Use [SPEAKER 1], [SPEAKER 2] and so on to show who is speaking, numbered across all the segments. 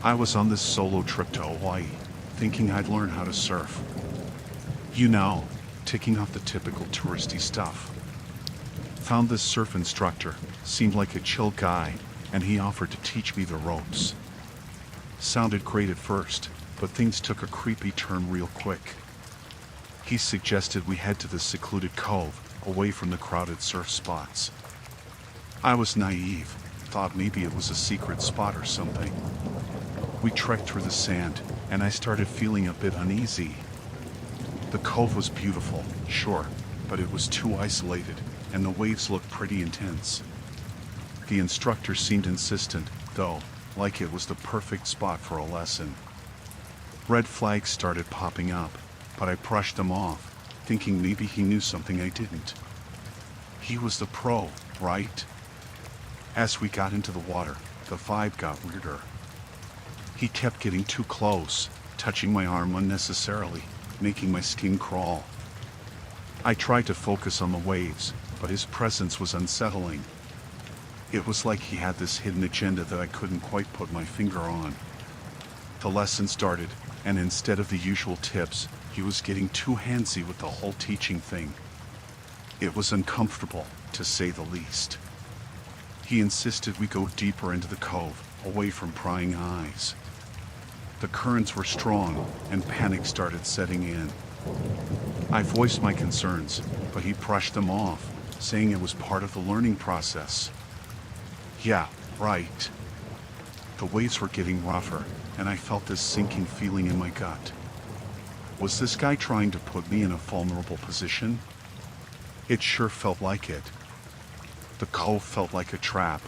[SPEAKER 1] I was on this solo trip to Hawaii, thinking I'd learn how to surf. You know, ticking off the typical touristy stuff. Found this surf instructor, seemed like a chill guy, and he offered to teach me the ropes. Sounded great at first, but things took a creepy turn real quick. He suggested we head to the secluded cove, away from the crowded surf spots. I was naive, thought maybe it was a secret spot or something. We trekked through the sand, and I started feeling a bit uneasy. The cove was beautiful, sure, but it was too isolated, and the waves looked pretty intense. The instructor seemed insistent, though, like it was the perfect spot for a lesson. Red flags started popping up, but I brushed them off, thinking maybe he knew something I didn't. He was the pro, right? As we got into the water, the vibe got weirder. He kept getting too close, touching my arm unnecessarily, making my skin crawl. I tried to focus on the waves, but his presence was unsettling. It was like he had this hidden agenda that I couldn't quite put my finger on. The lesson started, and instead of the usual tips, he was getting too handsy with the whole teaching thing. It was uncomfortable, to say the least. He insisted we go deeper into the cove, away from prying eyes. The currents were strong, and panic started setting in. I voiced my concerns, but he brushed them off, saying it was part of the learning process. Yeah, right. The waves were getting rougher, and I felt this sinking feeling in my gut. Was this guy trying to put me in a vulnerable position? It sure felt like it. The cove felt like a trap.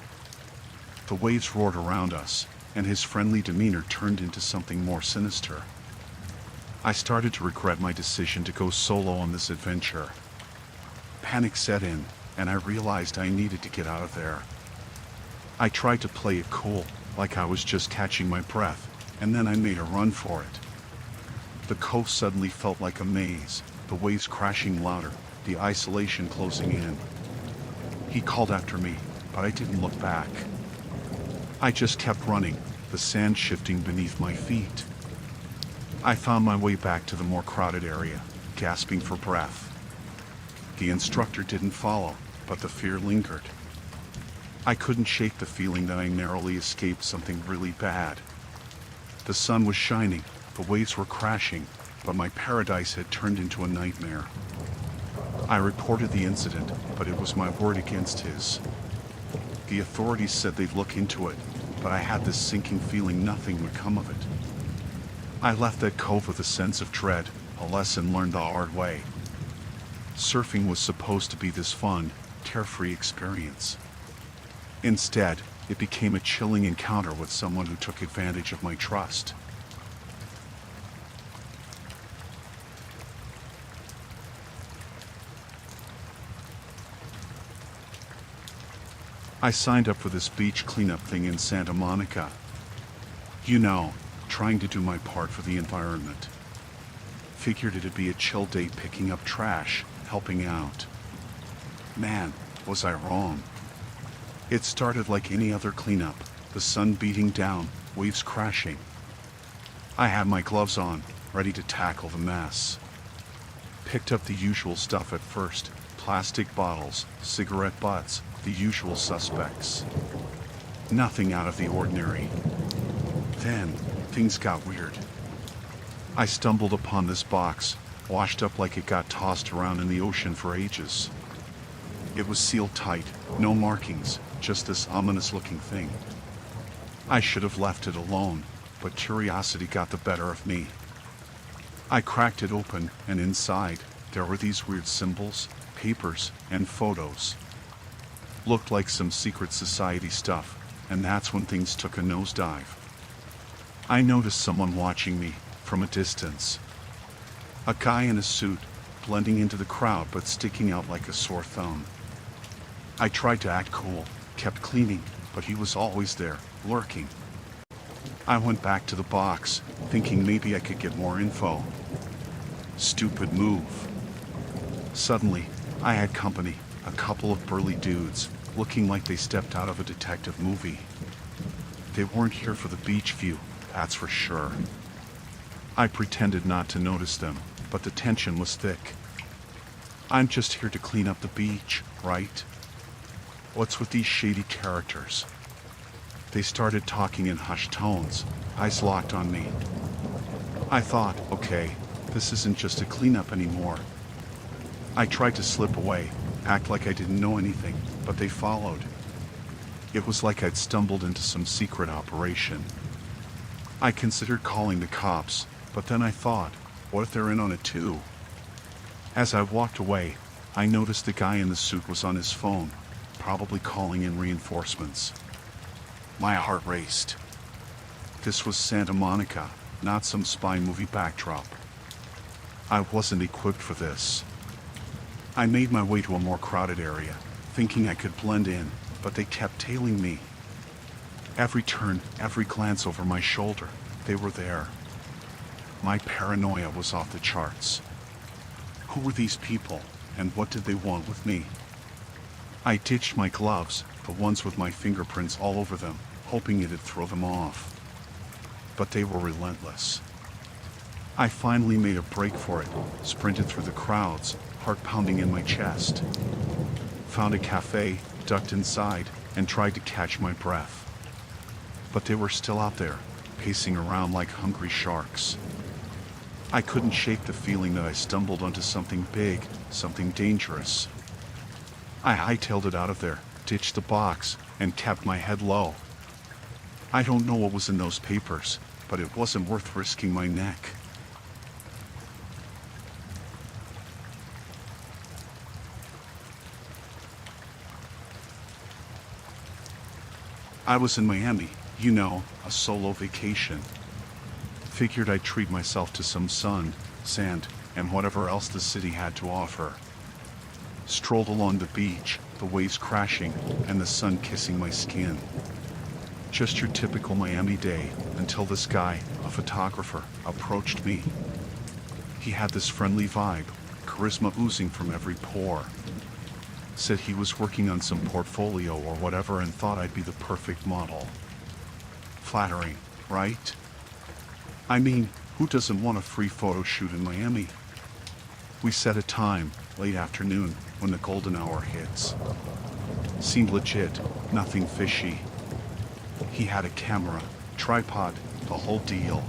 [SPEAKER 1] The waves roared around us, and his friendly demeanor turned into something more sinister. I started to regret my decision to go solo on this adventure. Panic set in, and I realized I needed to get out of there. I tried to play it cool, like I was just catching my breath, and then I made a run for it. The cove suddenly felt like a maze, the waves crashing louder, the isolation closing in. He called after me, but I didn't look back. I just kept running, the sand shifting beneath my feet. I found my way back to the more crowded area, gasping for breath. The instructor didn't follow, but the fear lingered. I couldn't shake the feeling that I narrowly escaped something really bad. The sun was shining, the waves were crashing, but my paradise had turned into a nightmare. I reported the incident, but it was my word against his. The authorities said they'd look into it, but I had this sinking feeling nothing would come of it. I left that cove with a sense of dread, a lesson learned the hard way. Surfing was supposed to be this fun, carefree experience. Instead, it became a chilling encounter with someone who took advantage of my trust. I signed up for this beach cleanup thing in Santa Monica. You know, trying to do my part for the environment. Figured it'd be a chill day picking up trash, helping out. Man, was I wrong. It started like any other cleanup, the sun beating down, waves crashing. I had my gloves on, ready to tackle the mess. Picked up the usual stuff at first, plastic bottles, cigarette butts, the usual suspects. Nothing out of the ordinary. Then, things got weird. I stumbled upon this box, washed up like it got tossed around in the ocean for ages. It was sealed tight, no markings, just this ominous-looking thing. I should have left it alone, but curiosity got the better of me. I cracked it open, and inside, there were these weird symbols, papers, and photos. Looked like some secret society stuff, and that's when things took a nosedive. I noticed someone watching me, from a distance. A guy in a suit, blending into the crowd but sticking out like a sore thumb. I tried to act cool, kept cleaning, but he was always there, lurking. I went back to the box, thinking maybe I could get more info. Stupid move. Suddenly, I had company, a couple of burly dudes, looking like they stepped out of a detective movie. They weren't here for the beach view, that's for sure. I pretended not to notice them, but the tension was thick. I'm just here to clean up the beach, right? What's with these shady characters? They started talking in hushed tones, eyes locked on me. I thought, okay, this isn't just a cleanup anymore. I tried to slip away, act like I didn't know anything, but they followed. It was like I'd stumbled into some secret operation. I considered calling the cops, but then I thought, what if they're in on it too? As I walked away, I noticed the guy in the suit was on his phone, probably calling in reinforcements. My heart raced. This was Santa Monica, not some spy movie backdrop. I wasn't equipped for this. I made my way to a more crowded area, thinking I could blend in, but they kept tailing me. Every turn, every glance over my shoulder, they were there. My paranoia was off the charts. Who were these people, and what did they want with me? I ditched my gloves, the ones with my fingerprints all over them, hoping it'd throw them off. But they were relentless. I finally made a break for it, sprinted through the crowds, heart pounding in my chest. Found a cafe, ducked inside, and tried to catch my breath. But they were still out there, pacing around like hungry sharks. I couldn't shake the feeling that I stumbled onto something big, something dangerous. I hightailed it out of there, ditched the box, and kept my head low. I don't know what was in those papers, but it wasn't worth risking my neck. I was in Miami, you know, a solo vacation. Figured I'd treat myself to some sun, sand, and whatever else the city had to offer. Strolled along the beach, the waves crashing, and the sun kissing my skin. Just your typical Miami day, until this guy, a photographer, approached me. He had this friendly vibe, charisma oozing from every pore. Said he was working on some portfolio or whatever and thought I'd be the perfect model. Flattering, right? I mean, who doesn't want a free photo shoot in Miami? We set a time, late afternoon, when the golden hour hits. Seemed legit, nothing fishy. He had a camera, tripod, the whole deal.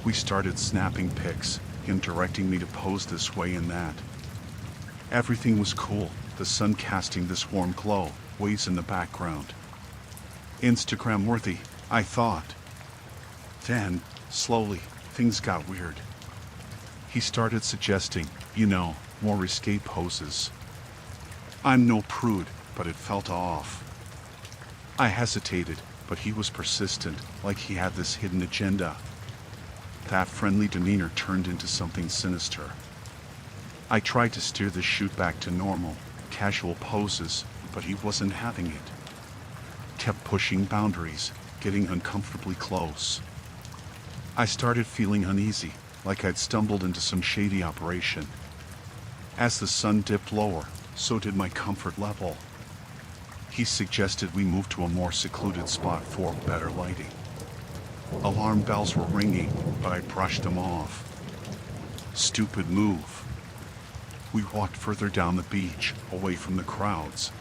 [SPEAKER 1] We started snapping pics, him directing me to pose this way and that. Everything was cool, the sun casting this warm glow, waves in the background. Instagram worthy, I thought. Then, slowly, things got weird. He started suggesting, you know, more risque poses. I'm no prude, but it felt off. I hesitated, but he was persistent, like he had this hidden agenda. That friendly demeanor turned into something sinister. I tried to steer the shoot back to normal, casual poses, but he wasn't having it. Kept pushing boundaries, getting uncomfortably close. I started feeling uneasy, like I'd stumbled into some shady operation. As the sun dipped lower, so did my comfort level. He suggested we move to a more secluded spot for better lighting. Alarm bells were ringing, but I brushed them off. Stupid move. We walked further down the beach, away from the crowds.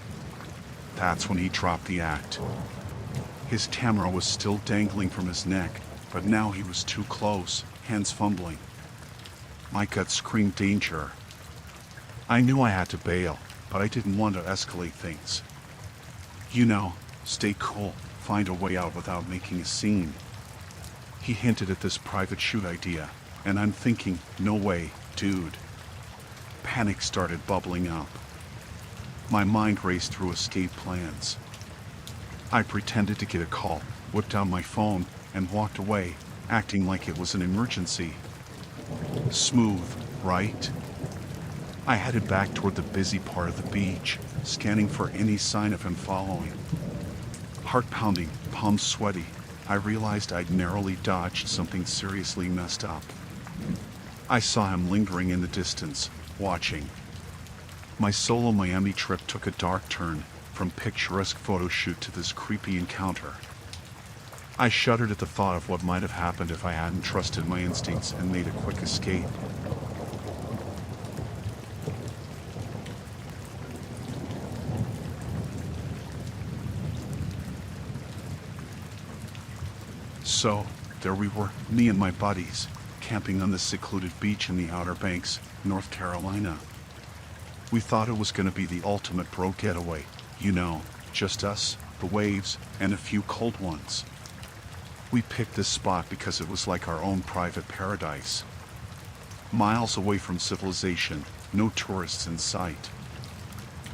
[SPEAKER 1] That's when he dropped the act. His camera was still dangling from his neck, but now he was too close, hands fumbling. My gut screamed danger. I knew I had to bail, but I didn't want to escalate things. You know, stay cool, find a way out without making a scene. He hinted at this private shoot idea, and I'm thinking, no way, dude. Panic started bubbling up. My mind raced through escape plans. I pretended to get a call, whipped out my phone, and walked away, acting like it was an emergency. Smooth, right? I headed back toward the busy part of the beach, scanning for any sign of him following. Heart pounding, palms sweaty, I realized I'd narrowly dodged something seriously messed up. I saw him lingering in the distance, watching. My solo Miami trip took a dark turn, from picturesque photo shoot to this creepy encounter. I shuddered at the thought of what might have happened if I hadn't trusted my instincts and made a quick escape. So, there we were, me and my buddies, camping on this secluded beach in the Outer Banks, North Carolina. We thought it was going to be the ultimate bro getaway, you know, just us, the waves, and a few cold ones. We picked this spot because it was like our own private paradise. Miles away from civilization, no tourists in sight.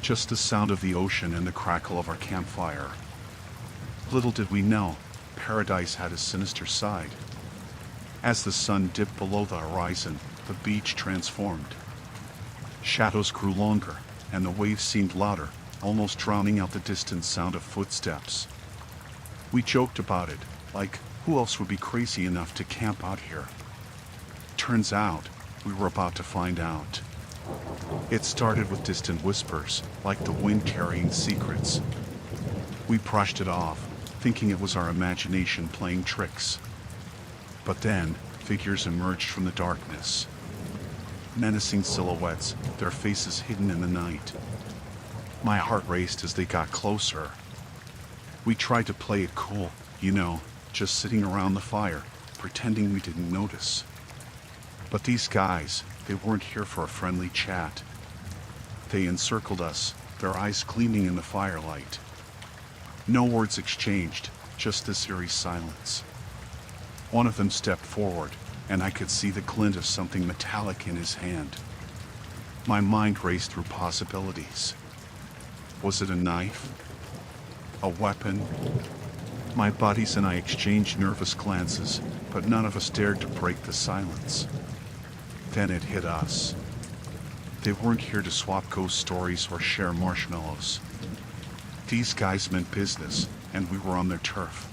[SPEAKER 1] Just the sound of the ocean and the crackle of our campfire. Little did we know, paradise had a sinister side. As the sun dipped below the horizon, the beach transformed. Shadows grew longer, and the waves seemed louder, almost drowning out the distant sound of footsteps. We joked about it, like, who else would be crazy enough to camp out here? Turns out, we were about to find out. It started with distant whispers, like the wind carrying secrets. We brushed it off, thinking it was our imagination playing tricks. But then, figures emerged from the darkness. Menacing silhouettes, their faces hidden in the night. My heart raced as they got closer. We tried to play it cool, you know, just sitting around the fire, pretending we didn't notice. But these guys, they weren't here for a friendly chat. They encircled us, their eyes gleaming in the firelight. No words exchanged, just this eerie silence. One of them stepped forward, and I could see the glint of something metallic in his hand. My mind raced through possibilities. Was it a knife? A weapon? My buddies and I exchanged nervous glances, but none of us dared to break the silence. Then it hit us. They weren't here to swap ghost stories or share marshmallows. These guys meant business, and we were on their turf.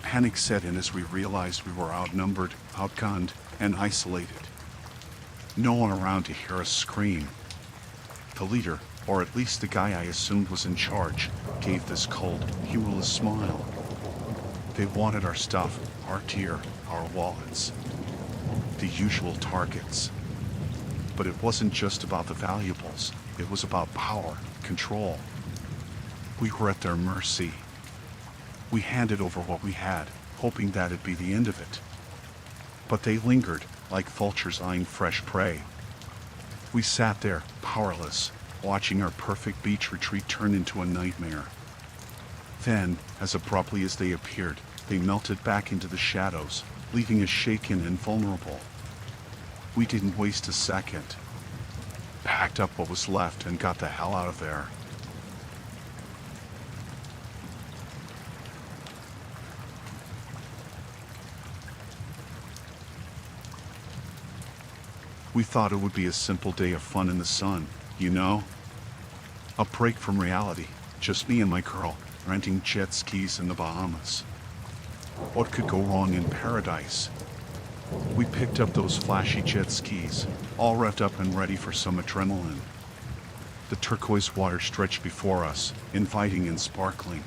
[SPEAKER 1] Panic set in as we realized we were outnumbered, outgunned, and isolated. No one around to hear us scream. The leader, or at least the guy I assumed was in charge, gave this cold, humorless smile. They wanted our stuff, our gear, our wallets. The usual targets. But it wasn't just about the valuables, it was about power, control. We were at their mercy. We handed over what we had, hoping that'd be the end of it. But they lingered, like vultures eyeing fresh prey. We sat there, powerless, watching our perfect beach retreat turn into a nightmare. Then, as abruptly as they appeared, they melted back into the shadows, leaving us shaken and vulnerable. We didn't waste a second. Packed up what was left and got the hell out of there. We thought it would be a simple day of fun in the sun, you know? A break from reality, just me and my girl, renting jet skis in the Bahamas. What could go wrong in paradise? We picked up those flashy jet skis, all revved up and ready for some adrenaline. The turquoise water stretched before us, inviting and sparkling.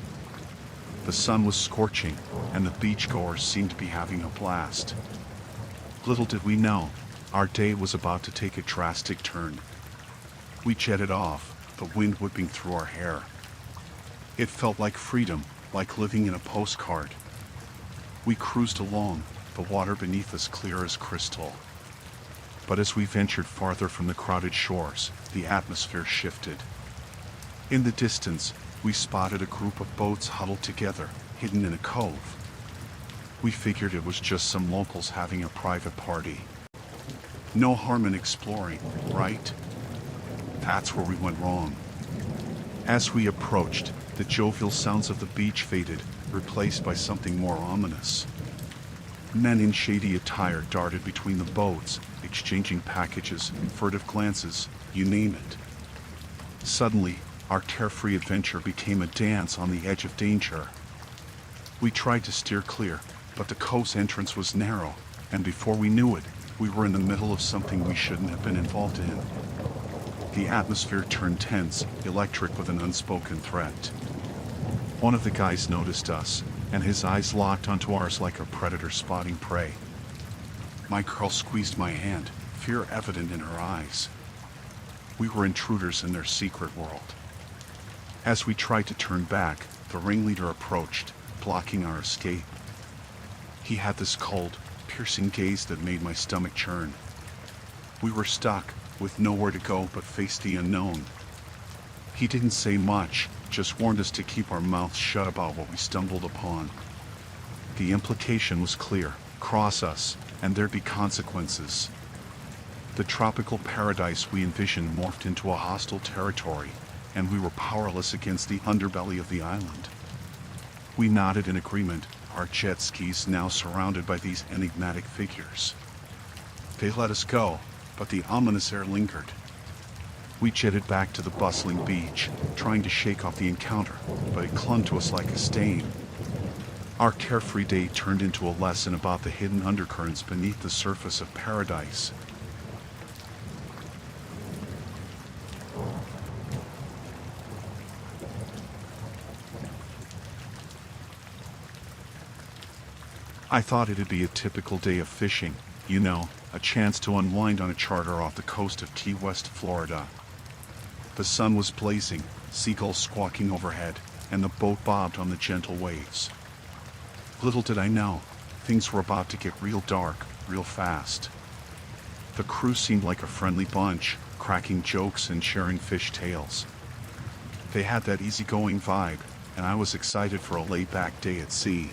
[SPEAKER 1] The sun was scorching, and the beachgoers seemed to be having a blast. Little did we know, our day was about to take a drastic turn. We jetted off, the wind whipping through our hair. It felt like freedom, like living in a postcard. We cruised along, the water beneath us clear as crystal. But as we ventured farther from the crowded shores, the atmosphere shifted. In the distance, we spotted a group of boats huddled together, hidden in a cove. We figured it was just some locals having a private party. No harm in exploring, right? That's where we went wrong. As we approached, the jovial sounds of the beach faded, replaced by something more ominous. Men in shady attire darted between the boats, exchanging packages, furtive glances, you name it. Suddenly, our carefree adventure became a dance on the edge of danger. We tried to steer clear, but the cove's entrance was narrow, and before we knew it, we were in the middle of something we shouldn't have been involved in. The atmosphere turned tense, electric with an unspoken threat. One of the guys noticed us, and his eyes locked onto ours like a predator spotting prey. My girl squeezed my hand, fear evident in her eyes. We were intruders in their secret world. As we tried to turn back, the ringleader approached, blocking our escape. He had this cold, piercing gaze that made my stomach churn. We were stuck, with nowhere to go but face the unknown. He didn't say much, just warned us to keep our mouths shut about what we stumbled upon. The implication was clear: cross us, and there'd be consequences. The tropical paradise we envisioned morphed into a hostile territory, and we were powerless against the underbelly of the island. We nodded in agreement, our jet skis now surrounded by these enigmatic figures. They let us go, but the ominous air lingered. We jetted back to the bustling beach, trying to shake off the encounter, but it clung to us like a stain. Our carefree day turned into a lesson about the hidden undercurrents beneath the surface of paradise. I thought it'd be a typical day of fishing, you know, a chance to unwind on a charter off the coast of Key West, Florida. The sun was blazing, seagulls squawking overhead, and the boat bobbed on the gentle waves. Little did I know, things were about to get real dark, real fast. The crew seemed like a friendly bunch, cracking jokes and sharing fish tales. They had that easygoing vibe, and I was excited for a laid-back day at sea.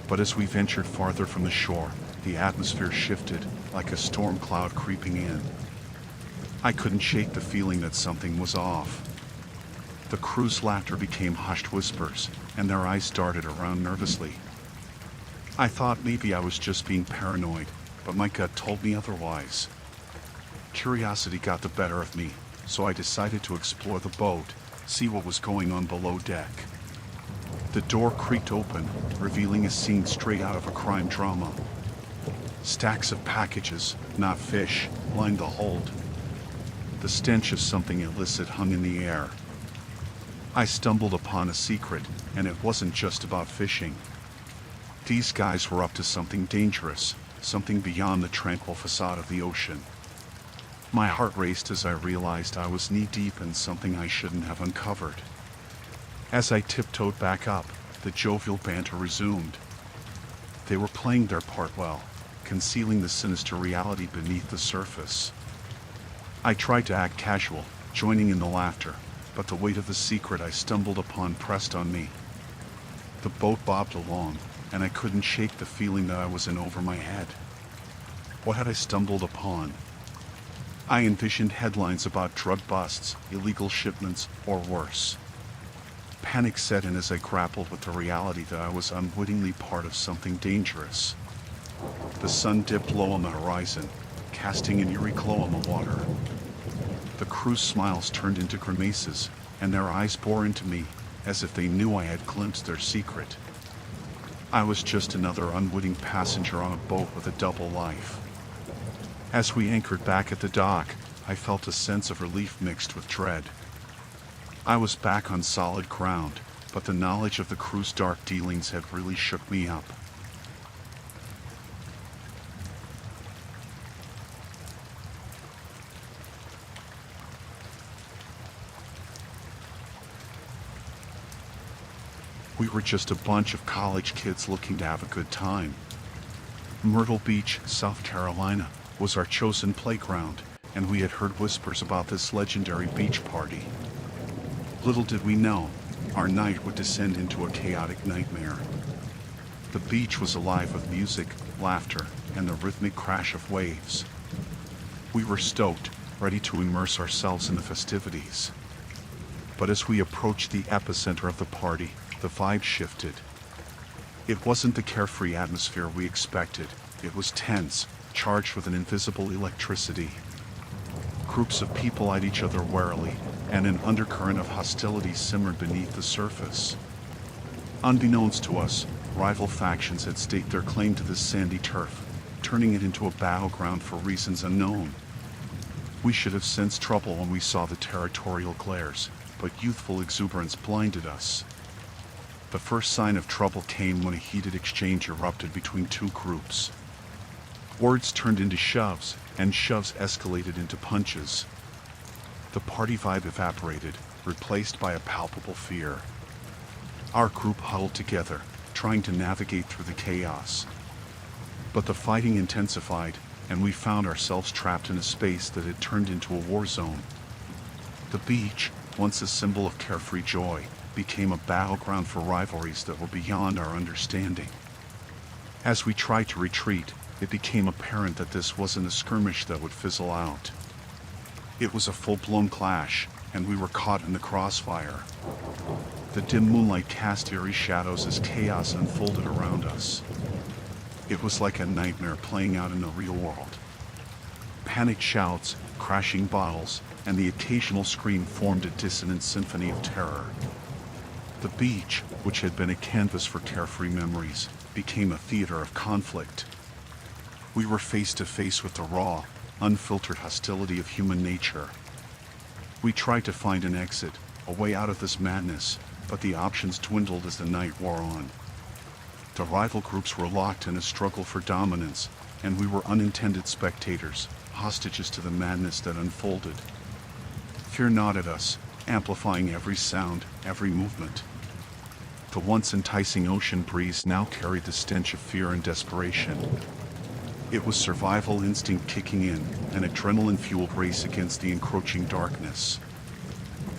[SPEAKER 1] But as we ventured farther from the shore, the atmosphere shifted, like a storm cloud creeping in. I couldn't shake the feeling that something was off. The crew's laughter became hushed whispers, and their eyes darted around nervously. I thought maybe I was just being paranoid, but my gut told me otherwise. Curiosity got the better of me, so I decided to explore the boat, see what was going on below deck. The door creaked open, revealing a scene straight out of a crime drama. Stacks of packages, not fish, lined the hold. The stench of something illicit hung in the air. I stumbled upon a secret, and it wasn't just about fishing. These guys were up to something dangerous, something beyond the tranquil facade of the ocean. My heart raced as I realized I was knee-deep in something I shouldn't have uncovered. As I tiptoed back up, the jovial banter resumed. They were playing their part well, concealing the sinister reality beneath the surface. I tried to act casual, joining in the laughter, but the weight of the secret I stumbled upon pressed on me. The boat bobbed along, and I couldn't shake the feeling that I was in over my head. What had I stumbled upon? I envisioned headlines about drug busts, illegal shipments, or worse. Panic set in as I grappled with the reality that I was unwittingly part of something dangerous. The sun dipped low on the horizon, casting an eerie glow on the water. The crew's smiles turned into grimaces, and their eyes bore into me, as if they knew I had glimpsed their secret. I was just another unwitting passenger on a boat with a double life. As we anchored back at the dock, I felt a sense of relief mixed with dread. I was back on solid ground, but the knowledge of the crew's dark dealings had really shook me up. We were just a bunch of college kids looking to have a good time. Myrtle Beach, South Carolina, was our chosen playground, and we had heard whispers about this legendary beach party. Little did we know, our night would descend into a chaotic nightmare. The beach was alive with music, laughter, and the rhythmic crash of waves. We were stoked, ready to immerse ourselves in the festivities. But as we approached the epicenter of the party, the vibe shifted. It wasn't the carefree atmosphere we expected. It was tense, charged with an invisible electricity. Groups of people eyed each other warily, and an undercurrent of hostility simmered beneath the surface. Unbeknownst to us, rival factions had staked their claim to this sandy turf, turning it into a battleground for reasons unknown. We should have sensed trouble when we saw the territorial glares, but youthful exuberance blinded us. The first sign of trouble came when a heated exchange erupted between two groups. Words turned into shoves, and shoves escalated into punches. The party vibe evaporated, replaced by a palpable fear. Our group huddled together, trying to navigate through the chaos. But the fighting intensified, and we found ourselves trapped in a space that had turned into a war zone. The beach, once a symbol of carefree joy, became a battleground for rivalries that were beyond our understanding. As we tried to retreat, it became apparent that this wasn't a skirmish that would fizzle out. It was a full-blown clash, and we were caught in the crossfire. The dim moonlight cast eerie shadows as chaos unfolded around us. It was like a nightmare playing out in the real world. Panicked shouts, crashing bottles, and the occasional scream formed a dissonant symphony of terror. The beach, which had been a canvas for carefree memories, became a theater of conflict. We were face to face with the raw, unfiltered hostility of human nature. We tried to find an exit, a way out of this madness, but the options dwindled as the night wore on. The rival groups were locked in a struggle for dominance, and we were unintended spectators, hostages to the madness that unfolded. Fear gnawed at us, amplifying every sound, every movement. The once enticing ocean breeze now carried the stench of fear and desperation. It was survival instinct kicking in, an adrenaline-fueled race against the encroaching darkness.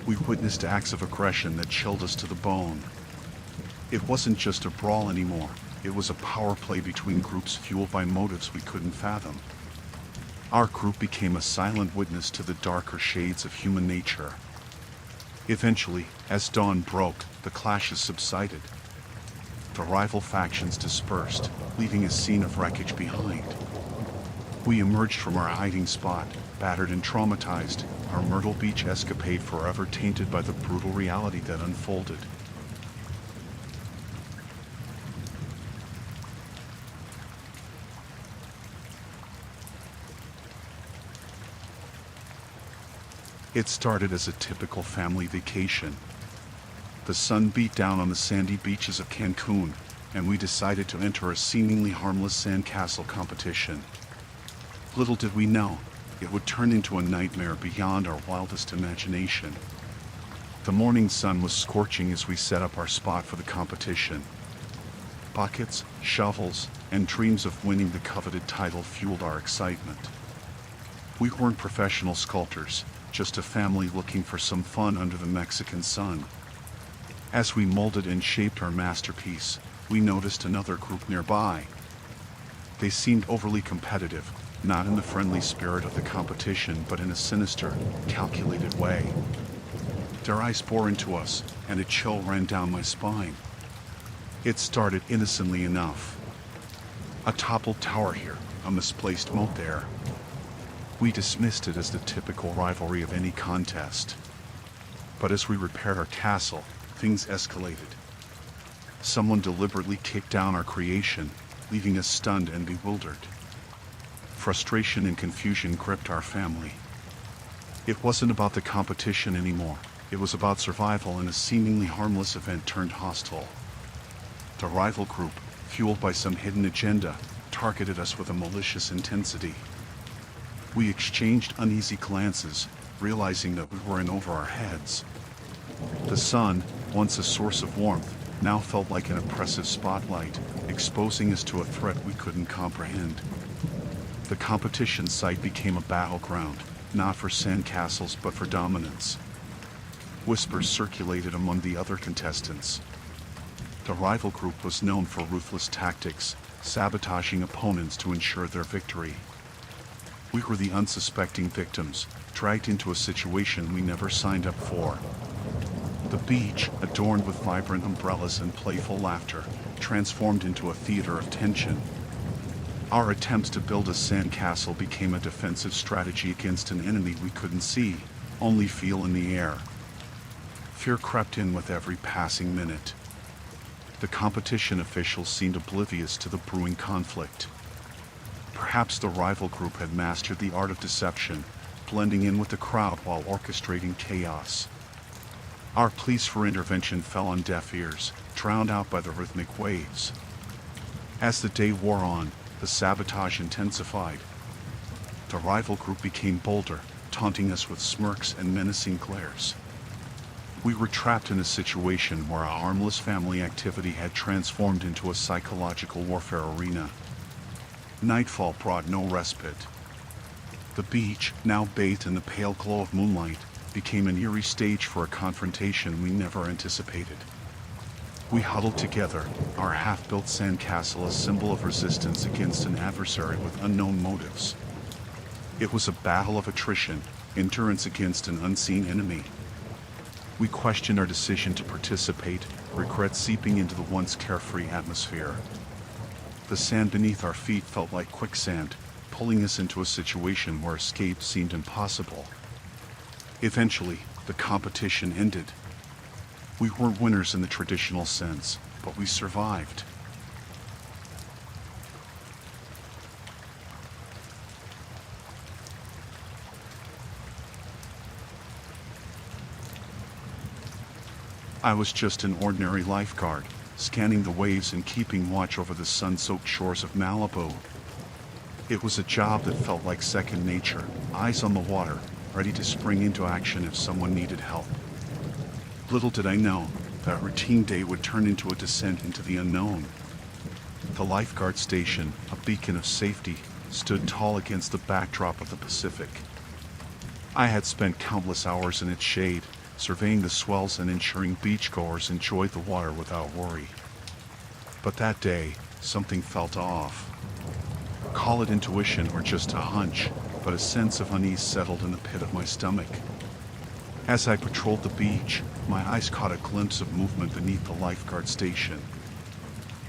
[SPEAKER 1] We witnessed acts of aggression that chilled us to the bone. It wasn't just a brawl anymore, it was a power play between groups fueled by motives we couldn't fathom. Our group became a silent witness to the darker shades of human nature. Eventually, as dawn broke, the clashes subsided. The rival factions dispersed, leaving a scene of wreckage behind. We emerged from our hiding spot, battered and traumatized, our Myrtle Beach escapade forever tainted by the brutal reality that unfolded. It started as a typical family vacation. The sun beat down on the sandy beaches of Cancun, and we decided to enter a seemingly harmless sandcastle competition. Little did we know, it would turn into a nightmare beyond our wildest imagination. The morning sun was scorching as we set up our spot for the competition. Buckets, shovels, and dreams of winning the coveted title fueled our excitement. We weren't professional sculptors, just a family looking for some fun under the Mexican sun. As we molded and shaped our masterpiece, we noticed another group nearby. They seemed overly competitive, not in the friendly spirit of the competition, but in a sinister, calculated way. Their eyes bore into us, and a chill ran down my spine. It started innocently enough. A toppled tower here, a misplaced moat there. We dismissed it as the typical rivalry of any contest. But as we repaired our castle, things escalated. Someone deliberately kicked down our creation, leaving us stunned and bewildered. Frustration and confusion gripped our family. It wasn't about the competition anymore. It was about survival in a seemingly harmless event turned hostile. The rival group, fueled by some hidden agenda, targeted us with a malicious intensity. We exchanged uneasy glances, realizing that we were in over our heads. The sun, once a source of warmth, now felt like an oppressive spotlight, exposing us to a threat we couldn't comprehend. The competition site became a battleground, not for sandcastles but for dominance. Whispers circulated among the other contestants. The rival group was known for ruthless tactics, sabotaging opponents to ensure their victory. We were the unsuspecting victims, dragged into a situation we never signed up for. The beach, adorned with vibrant umbrellas and playful laughter, transformed into a theater of tension. Our attempts to build a sandcastle became a defensive strategy against an enemy we couldn't see, only feel in the air. Fear crept in with every passing minute. The competition officials seemed oblivious to the brewing conflict. Perhaps the rival group had mastered the art of deception, blending in with the crowd while orchestrating chaos. Our pleas for intervention fell on deaf ears, drowned out by the rhythmic waves. As the day wore on, the sabotage intensified. The rival group became bolder, taunting us with smirks and menacing glares. We were trapped in a situation where our harmless family activity had transformed into a psychological warfare arena. Nightfall brought no respite. The beach, now bathed in the pale glow of moonlight, became an eerie stage for a confrontation we never anticipated. We huddled together, our half-built sandcastle a symbol of resistance against an adversary with unknown motives. It was a battle of attrition, endurance against an unseen enemy. We questioned our decision to participate, regret seeping into the once carefree atmosphere. The sand beneath our feet felt like quicksand, pulling us into a situation where escape seemed impossible. Eventually, the competition ended. We weren't winners in the traditional sense, but we survived. I was just an ordinary lifeguard, scanning the waves and keeping watch over the sun-soaked shores of Malibu. It was a job that felt like second nature, eyes on the water, ready to spring into action if someone needed help. Little did I know, that routine day would turn into a descent into the unknown. The lifeguard station, a beacon of safety, stood tall against the backdrop of the Pacific. I had spent countless hours in its shade, surveying the swells and ensuring beachgoers enjoyed the water without worry. But that day, something felt off. Call it intuition or just a hunch, but a sense of unease settled in the pit of my stomach. As I patrolled the beach, my eyes caught a glimpse of movement beneath the lifeguard station.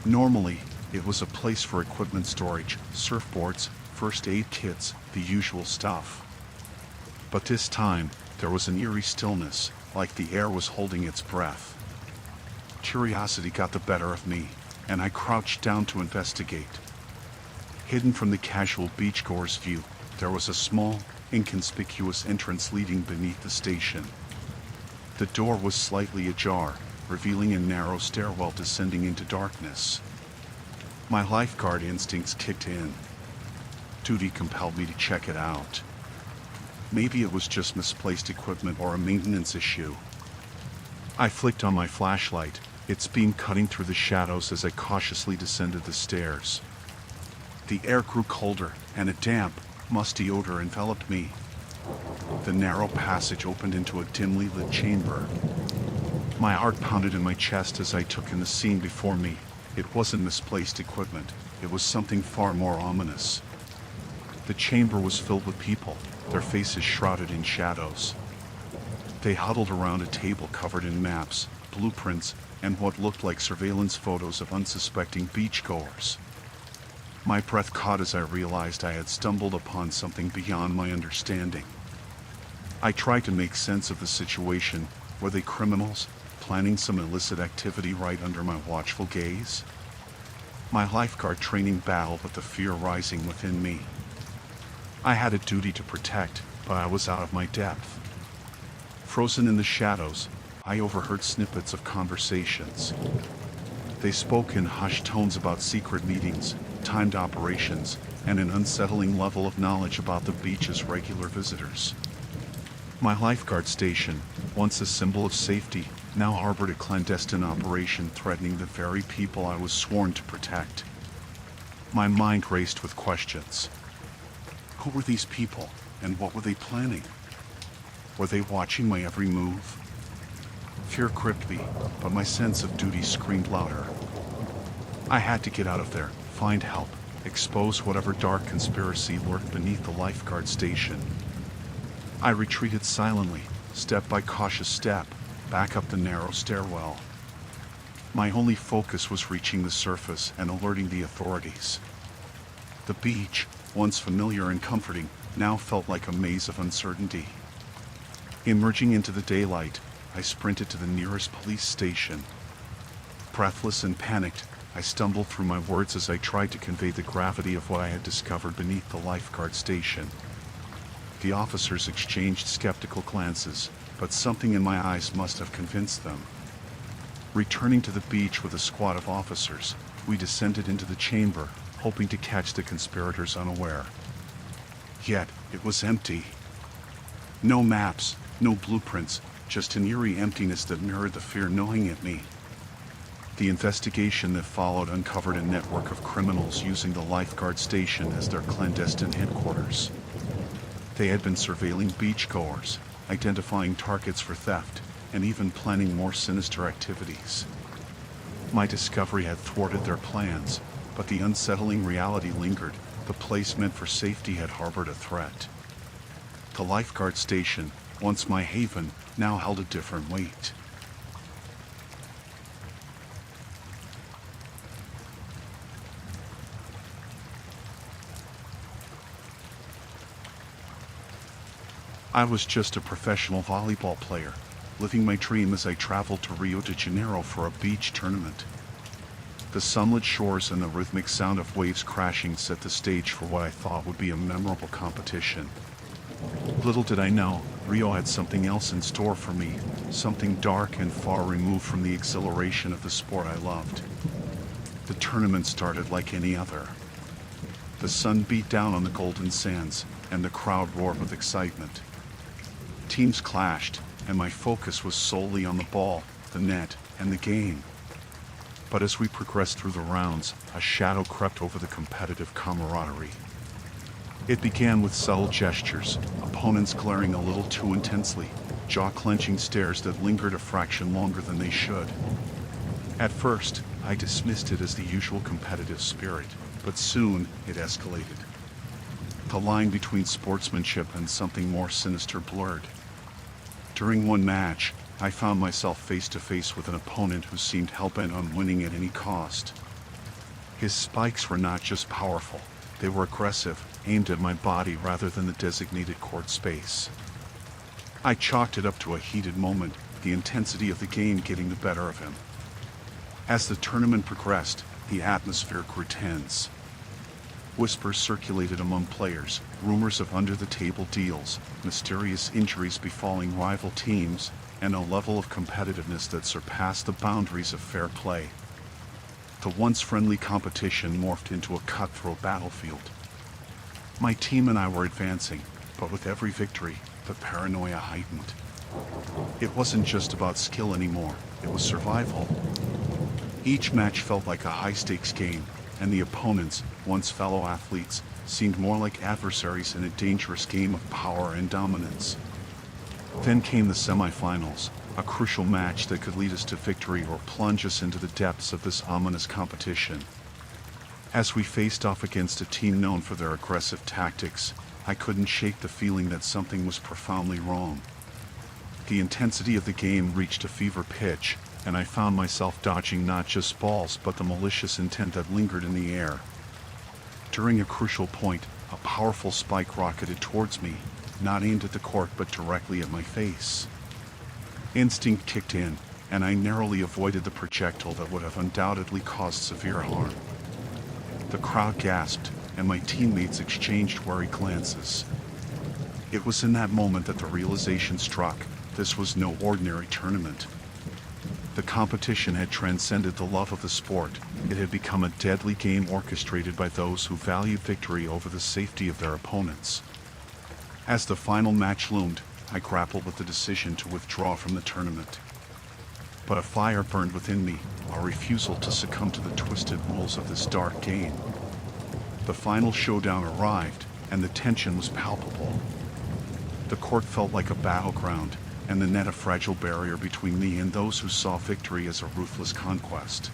[SPEAKER 1] Normally, it was a place for equipment storage, surfboards, first aid kits, the usual stuff. But this time, there was an eerie stillness, like the air was holding its breath. Curiosity got the better of me, and I crouched down to investigate. Hidden from the casual beachgoer's view, there was a small, inconspicuous entrance leading beneath the station. The door was slightly ajar, revealing a narrow stairwell descending into darkness. My lifeguard instincts kicked in. Duty compelled me to check it out. Maybe it was just misplaced equipment or a maintenance issue. I flicked on my flashlight, its beam cutting through the shadows as I cautiously descended the stairs. The air grew colder, and a damp, musty odor enveloped me. The narrow passage opened into a dimly lit chamber. My heart pounded in my chest as I took in the scene before me. It wasn't misplaced equipment, it was something far more ominous. The chamber was filled with people, their faces shrouded in shadows. They huddled around a table covered in maps, blueprints, and what looked like surveillance photos of unsuspecting beachgoers. My breath caught as I realized I had stumbled upon something beyond my understanding. I tried to make sense of the situation. Were they criminals, planning some illicit activity right under my watchful gaze? My lifeguard training battled with the fear rising within me. I had a duty to protect, but I was out of my depth. Frozen in the shadows, I overheard snippets of conversations. They spoke in hushed tones about secret meetings, timed operations, and an unsettling level of knowledge about the beach's regular visitors. My lifeguard station, once a symbol of safety, now harbored a clandestine operation threatening the very people I was sworn to protect. My mind raced with questions. Who were these people, and what were they planning? Were they watching my every move? Fear gripped me, but my sense of duty screamed louder. I had to get out of there, find help, expose whatever dark conspiracy lurked beneath the lifeguard station. I retreated silently, step by cautious step, back up the narrow stairwell. My only focus was reaching the surface and alerting the authorities. The beach, once familiar and comforting, now felt like a maze of uncertainty. Emerging into the daylight, I sprinted to the nearest police station. Breathless and panicked, I stumbled through my words as I tried to convey the gravity of what I had discovered beneath the lifeguard station. The officers exchanged skeptical glances, but something in my eyes must have convinced them. Returning to the beach with a squad of officers, we descended into the chamber, hoping to catch the conspirators unaware. Yet, it was empty. No maps, no blueprints, just an eerie emptiness that mirrored the fear gnawing at me. The investigation that followed uncovered a network of criminals using the lifeguard station as their clandestine headquarters. They had been surveilling beachgoers, identifying targets for theft, and even planning more sinister activities. My discovery had thwarted their plans, but the unsettling reality lingered. The place meant for safety had harbored a threat. The lifeguard station, once my haven, now held a different weight. I was just a professional volleyball player, living my dream as I traveled to Rio de Janeiro for a beach tournament. The sunlit shores and the rhythmic sound of waves crashing set the stage for what I thought would be a memorable competition. Little did I know, Rio had something else in store for me, something dark and far removed from the exhilaration of the sport I loved. The tournament started like any other. The sun beat down on the golden sands, and the crowd roared with excitement. Teams clashed, and my focus was solely on the ball, the net, and the game. But as we progressed through the rounds, a shadow crept over the competitive camaraderie. It began with subtle gestures, opponents glaring a little too intensely, jaw-clenching stares that lingered a fraction longer than they should. At first, I dismissed it as the usual competitive spirit, but soon it escalated. The line between sportsmanship and something more sinister blurred. During one match, I found myself face to face with an opponent who seemed hell-bent on winning at any cost. His spikes were not just powerful, they were aggressive, aimed at my body rather than the designated court space. I chalked it up to a heated moment, the intensity of the game getting the better of him. As the tournament progressed, the atmosphere grew tense. Whispers circulated among players, rumors of under-the-table deals, mysterious injuries befalling rival teams, and a level of competitiveness that surpassed the boundaries of fair play. The once friendly competition morphed into a cutthroat battlefield. My team and I were advancing, but with every victory, the paranoia heightened. It wasn't just about skill anymore, it was survival. Each match felt like a high-stakes game, and the opponents, once fellow athletes, seemed more like adversaries in a dangerous game of power and dominance. Then came the semifinals, a crucial match that could lead us to victory or plunge us into the depths of this ominous competition. As we faced off against a team known for their aggressive tactics, I couldn't shake the feeling that something was profoundly wrong. The intensity of the game reached a fever pitch, and I found myself dodging not just balls but the malicious intent that lingered in the air. During a crucial point, a powerful spike rocketed towards me, not aimed at the court but directly at my face. Instinct kicked in, and I narrowly avoided the projectile that would have undoubtedly caused severe harm. The crowd gasped, and my teammates exchanged wary glances. It was in that moment that the realization struck: this was no ordinary tournament. The competition had transcended the love of the sport. It had become a deadly game orchestrated by those who valued victory over the safety of their opponents. As the final match loomed, I grappled with the decision to withdraw from the tournament. But a fire burned within me, a refusal to succumb to the twisted rules of this dark game. The final showdown arrived, and the tension was palpable. The court felt like a battleground, and the net a fragile barrier between me and those who saw victory as a ruthless conquest.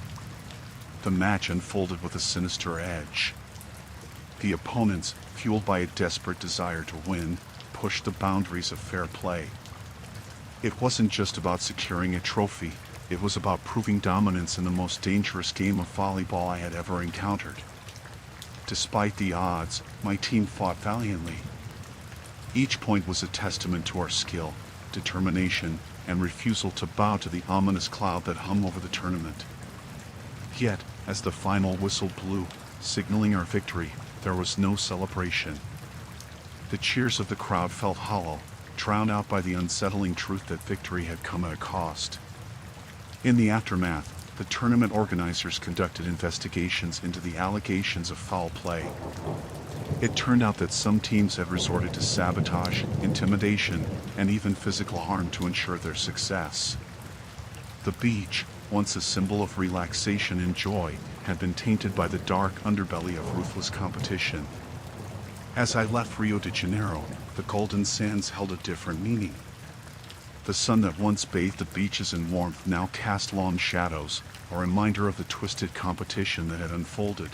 [SPEAKER 1] The match unfolded with a sinister edge. The opponents, fueled by a desperate desire to win, pushed the boundaries of fair play. It wasn't just about securing a trophy, it was about proving dominance in the most dangerous game of volleyball I had ever encountered. Despite the odds, my team fought valiantly. Each point was a testament to our skill, determination, and refusal to bow to the ominous cloud that hung over the tournament. Yet, as the final whistle blew, signaling our victory, there was no celebration. The cheers of the crowd felt hollow, drowned out by the unsettling truth that victory had come at a cost. In the aftermath, the tournament organizers conducted investigations into the allegations of foul play. It turned out that some teams had resorted to sabotage, intimidation, and even physical harm to ensure their success. The beach, once a symbol of relaxation and joy, had been tainted by the dark underbelly of ruthless competition. As I left Rio de Janeiro, the golden sands held a different meaning. The sun that once bathed the beaches in warmth now cast long shadows, a reminder of the twisted competition that had unfolded.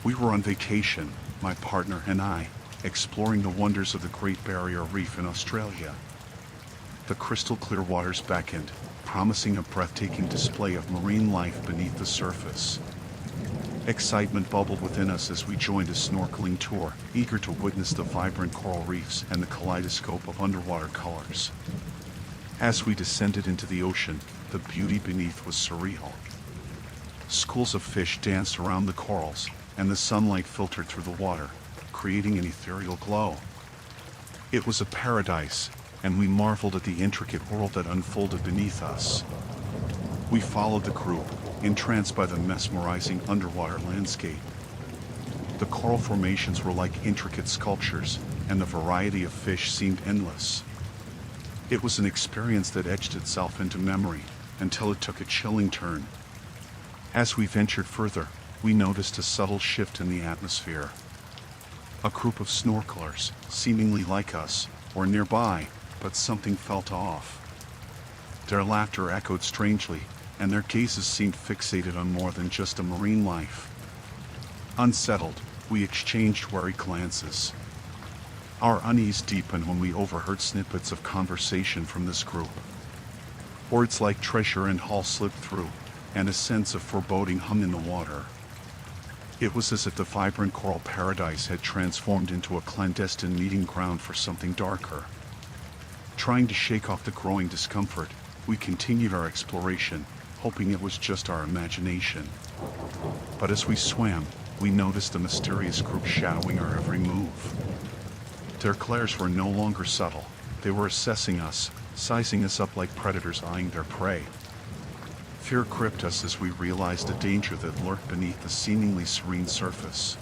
[SPEAKER 1] We were on vacation, my partner and I, exploring the wonders of the Great Barrier Reef in Australia. The crystal clear waters beckoned, promising a breathtaking display of marine life beneath the surface. Excitement bubbled within us as we joined a snorkeling tour, eager to witness the vibrant coral reefs and the kaleidoscope of underwater colors. As we descended into the ocean, the beauty beneath was surreal. Schools of fish danced around the corals, and the sunlight filtered through the water, creating an ethereal glow. It was a paradise, and we marveled at the intricate world that unfolded beneath us. We followed the group, entranced by the mesmerizing underwater landscape. The coral formations were like intricate sculptures, and the variety of fish seemed endless. It was an experience that etched itself into memory, until it took a chilling turn. As we ventured further, we noticed a subtle shift in the atmosphere. A group of snorkelers, seemingly like us, were nearby, but something felt off. Their laughter echoed strangely, and their gazes seemed fixated on more than just a marine life. Unsettled, we exchanged wary glances. Our unease deepened when we overheard snippets of conversation from this group. Words like treasure and haul slipped through, and a sense of foreboding hung in the water. It was as if the vibrant coral paradise had transformed into a clandestine meeting ground for something darker. Trying to shake off the growing discomfort, we continued our exploration, hoping it was just our imagination. But as we swam, we noticed a mysterious group shadowing our every move. Their glares were no longer subtle. They were assessing us, sizing us up like predators eyeing their prey. Fear gripped us as we realized the danger that lurked beneath the seemingly serene surface.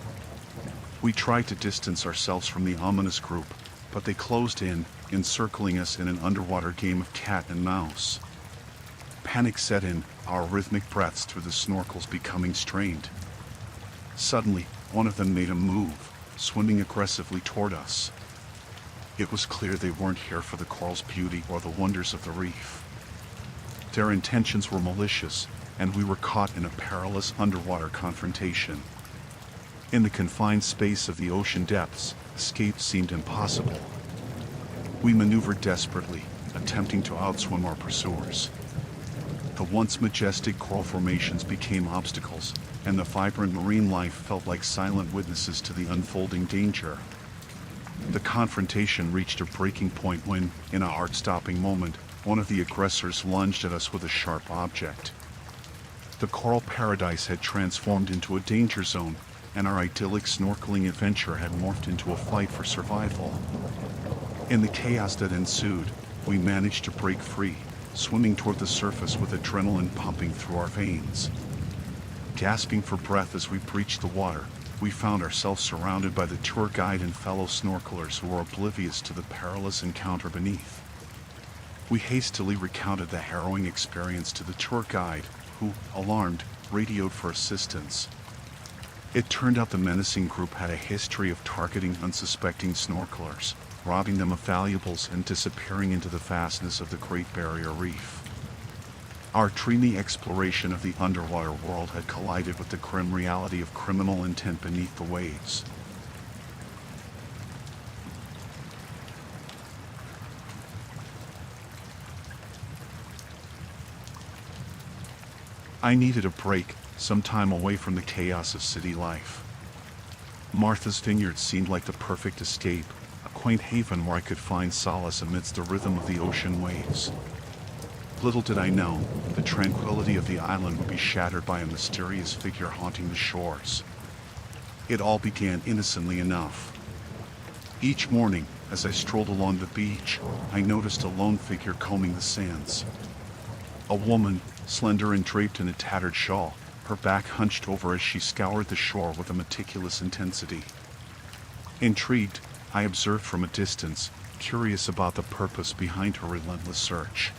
[SPEAKER 1] We tried to distance ourselves from the ominous group, but they closed in, encircling us in an underwater game of cat and mouse. Panic set in, our rhythmic breaths through the snorkels becoming strained. Suddenly, one of them made a move, swimming aggressively toward us. It was clear they weren't here for the coral's beauty or the wonders of the reef. Their intentions were malicious, and we were caught in a perilous underwater confrontation. In the confined space of the ocean depths, escape seemed impossible. We maneuvered desperately, attempting to outswim our pursuers. The once majestic coral formations became obstacles, and the vibrant marine life felt like silent witnesses to the unfolding danger. The confrontation reached a breaking point when, in a heart-stopping moment, one of the aggressors lunged at us with a sharp object. The coral paradise had transformed into a danger zone, and our idyllic snorkeling adventure had morphed into a fight for survival. In the chaos that ensued, we managed to break free, swimming toward the surface with adrenaline pumping through our veins. Gasping for breath as we breached the water, we found ourselves surrounded by the tour guide and fellow snorkelers who were oblivious to the perilous encounter beneath. We hastily recounted the harrowing experience to the tour guide, who, alarmed, radioed for assistance. It turned out the menacing group had a history of targeting unsuspecting snorkelers, robbing them of valuables and disappearing into the vastness of the Great Barrier Reef. Our dreamy exploration of the underwater world had collided with the grim reality of criminal intent beneath the waves. I needed a break, some time away from the chaos of city life. Martha's Vineyard seemed like the perfect escape, a quaint haven where I could find solace amidst the rhythm of the ocean waves. Little did I know, the tranquility of the island would be shattered by a mysterious figure haunting the shores. It all began innocently enough. Each morning, as I strolled along the beach, I noticed a lone figure combing the sands. A woman, slender and draped in a tattered shawl, her back hunched over as she scoured the shore with a meticulous intensity. Intrigued, I observed from a distance, curious about the purpose behind her relentless search.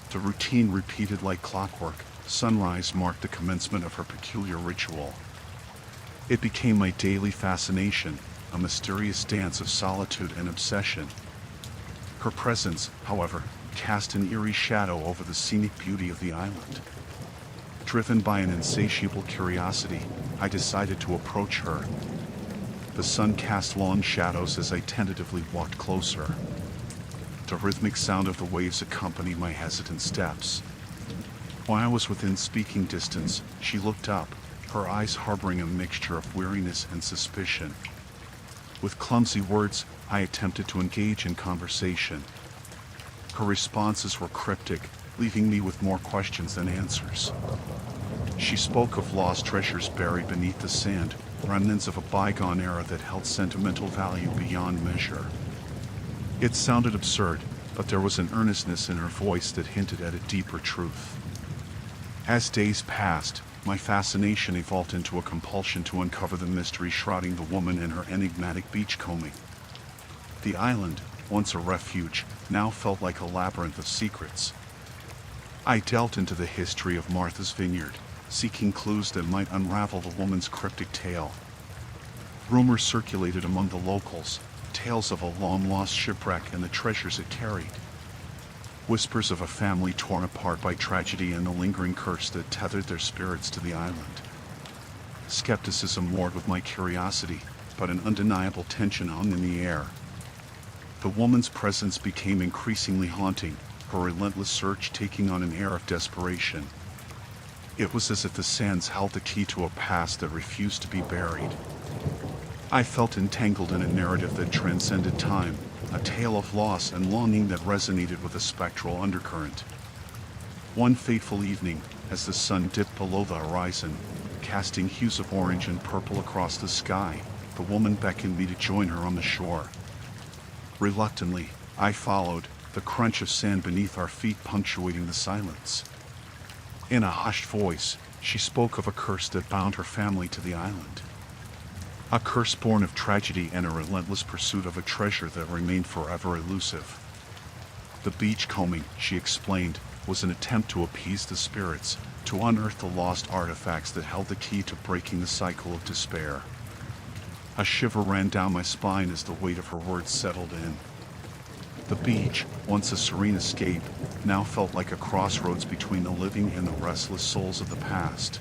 [SPEAKER 1] The routine repeated like clockwork. Sunrise marked the commencement of her peculiar ritual. It became my daily fascination, a mysterious dance of solitude and obsession. Her presence, however, cast an eerie shadow over the scenic beauty of the island. Driven by an insatiable curiosity, I decided to approach her. The sun cast long shadows as I tentatively walked closer. The rhythmic sound of the waves accompanied my hesitant steps. When I was within speaking distance, she looked up, her eyes harboring a mixture of weariness and suspicion. With clumsy words, I attempted to engage in conversation. Her responses were cryptic, leaving me with more questions than answers. She spoke of lost treasures buried beneath the sand, remnants of a bygone era that held sentimental value beyond measure. It sounded absurd, but there was an earnestness in her voice that hinted at a deeper truth. As days passed, my fascination evolved into a compulsion to uncover the mystery shrouding the woman and her enigmatic beachcombing. The island, once a refuge, now felt like a labyrinth of secrets. I delved into the history of Martha's Vineyard, seeking clues that might unravel the woman's cryptic tale. Rumors circulated among the locals, tales of a long-lost shipwreck and the treasures it carried. Whispers of a family torn apart by tragedy and the lingering curse that tethered their spirits to the island. Skepticism warred with my curiosity, but an undeniable tension hung in the air. The woman's presence became increasingly haunting, her relentless search taking on an air of desperation. It was as if the sands held the key to a past that refused to be buried. I felt entangled in a narrative that transcended time, a tale of loss and longing that resonated with a spectral undercurrent. One fateful evening, as the sun dipped below the horizon, casting hues of orange and purple across the sky, the woman beckoned me to join her on the shore. Reluctantly, I followed, the crunch of sand beneath our feet punctuating the silence. In a hushed voice, she spoke of a curse that bound her family to the island. A curse born of tragedy and a relentless pursuit of a treasure that remained forever elusive. The beachcombing, she explained, was an attempt to appease the spirits, to unearth the lost artifacts that held the key to breaking the cycle of despair. A shiver ran down my spine as the weight of her words settled in. The beach, once a serene escape, now felt like a crossroads between the living and the restless souls of the past.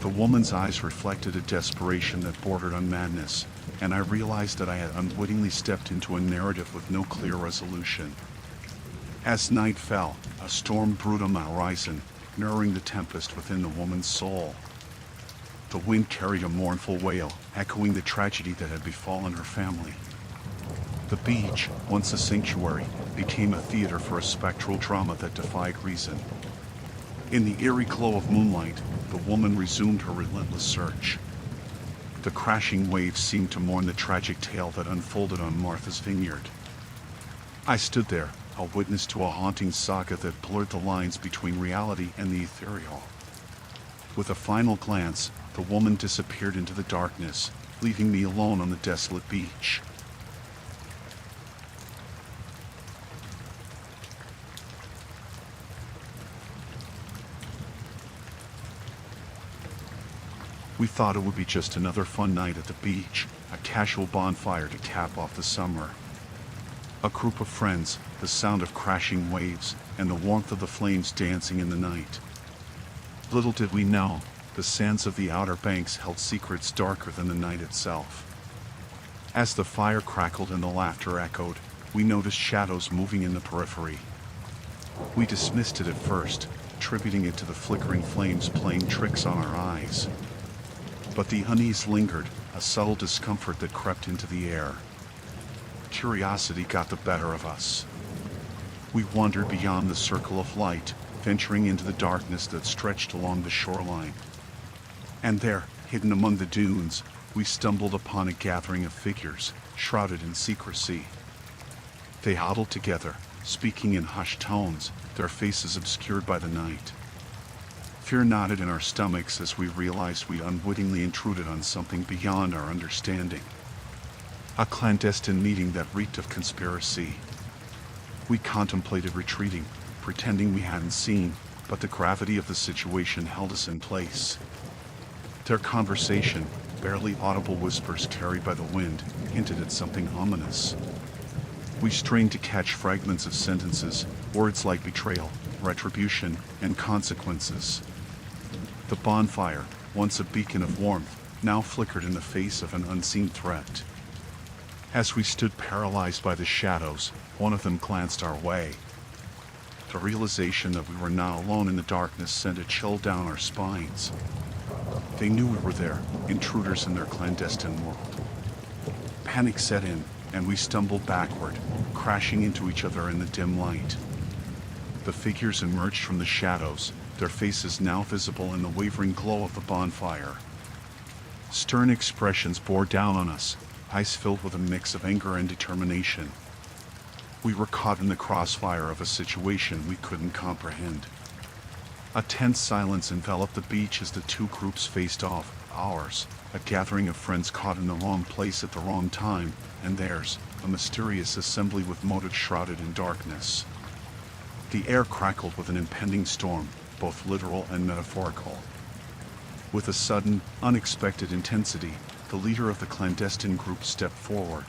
[SPEAKER 1] The woman's eyes reflected a desperation that bordered on madness, and I realized that I had unwittingly stepped into a narrative with no clear resolution. As night fell, a storm brewed on the horizon, mirroring the tempest within the woman's soul. The wind carried a mournful wail, echoing the tragedy that had befallen her family. The beach, once a sanctuary, became a theater for a spectral drama that defied reason. In the eerie glow of moonlight, the woman resumed her relentless search. The crashing waves seemed to mourn the tragic tale that unfolded on Martha's Vineyard. I stood there, a witness to a haunting saga that blurred the lines between reality and the ethereal. With a final glance, the woman disappeared into the darkness, leaving me alone on the desolate beach. We thought it would be just another fun night at the beach, a casual bonfire to cap off the summer. A group of friends, the sound of crashing waves, and the warmth of the flames dancing in the night. Little did we know, the sands of the Outer Banks held secrets darker than the night itself. As the fire crackled and the laughter echoed, we noticed shadows moving in the periphery. We dismissed it at first, attributing it to the flickering flames playing tricks on our eyes. But the unease lingered, a subtle discomfort that crept into the air. Curiosity got the better of us. We wandered beyond the circle of light, venturing into the darkness that stretched along the shoreline. And there, hidden among the dunes, we stumbled upon a gathering of figures, shrouded in secrecy. They huddled together, speaking in hushed tones, their faces obscured by the night. Fear knotted in our stomachs as we realized we unwittingly intruded on something beyond our understanding. A clandestine meeting that reeked of conspiracy. We contemplated retreating, pretending we hadn't seen, but the gravity of the situation held us in place. Their conversation, barely audible whispers carried by the wind, hinted at something ominous. We strained to catch fragments of sentences, words like betrayal, retribution, and consequences. The bonfire, once a beacon of warmth, now flickered in the face of an unseen threat. As we stood paralyzed by the shadows, one of them glanced our way. The realization that we were now alone in the darkness sent a chill down our spines. They knew we were there, intruders in their clandestine world. Panic set in, and we stumbled backward, crashing into each other in the dim light. The figures emerged from the shadows, their faces now visible in the wavering glow of the bonfire. Stern expressions bore down on us, eyes filled with a mix of anger and determination. We were caught in the crossfire of a situation we couldn't comprehend. A tense silence enveloped the beach as the two groups faced off, ours, a gathering of friends caught in the wrong place at the wrong time, and theirs, a mysterious assembly with motives shrouded in darkness. The air crackled with an impending storm, both literal and metaphorical. With a sudden, unexpected intensity, the leader of the clandestine group stepped forward.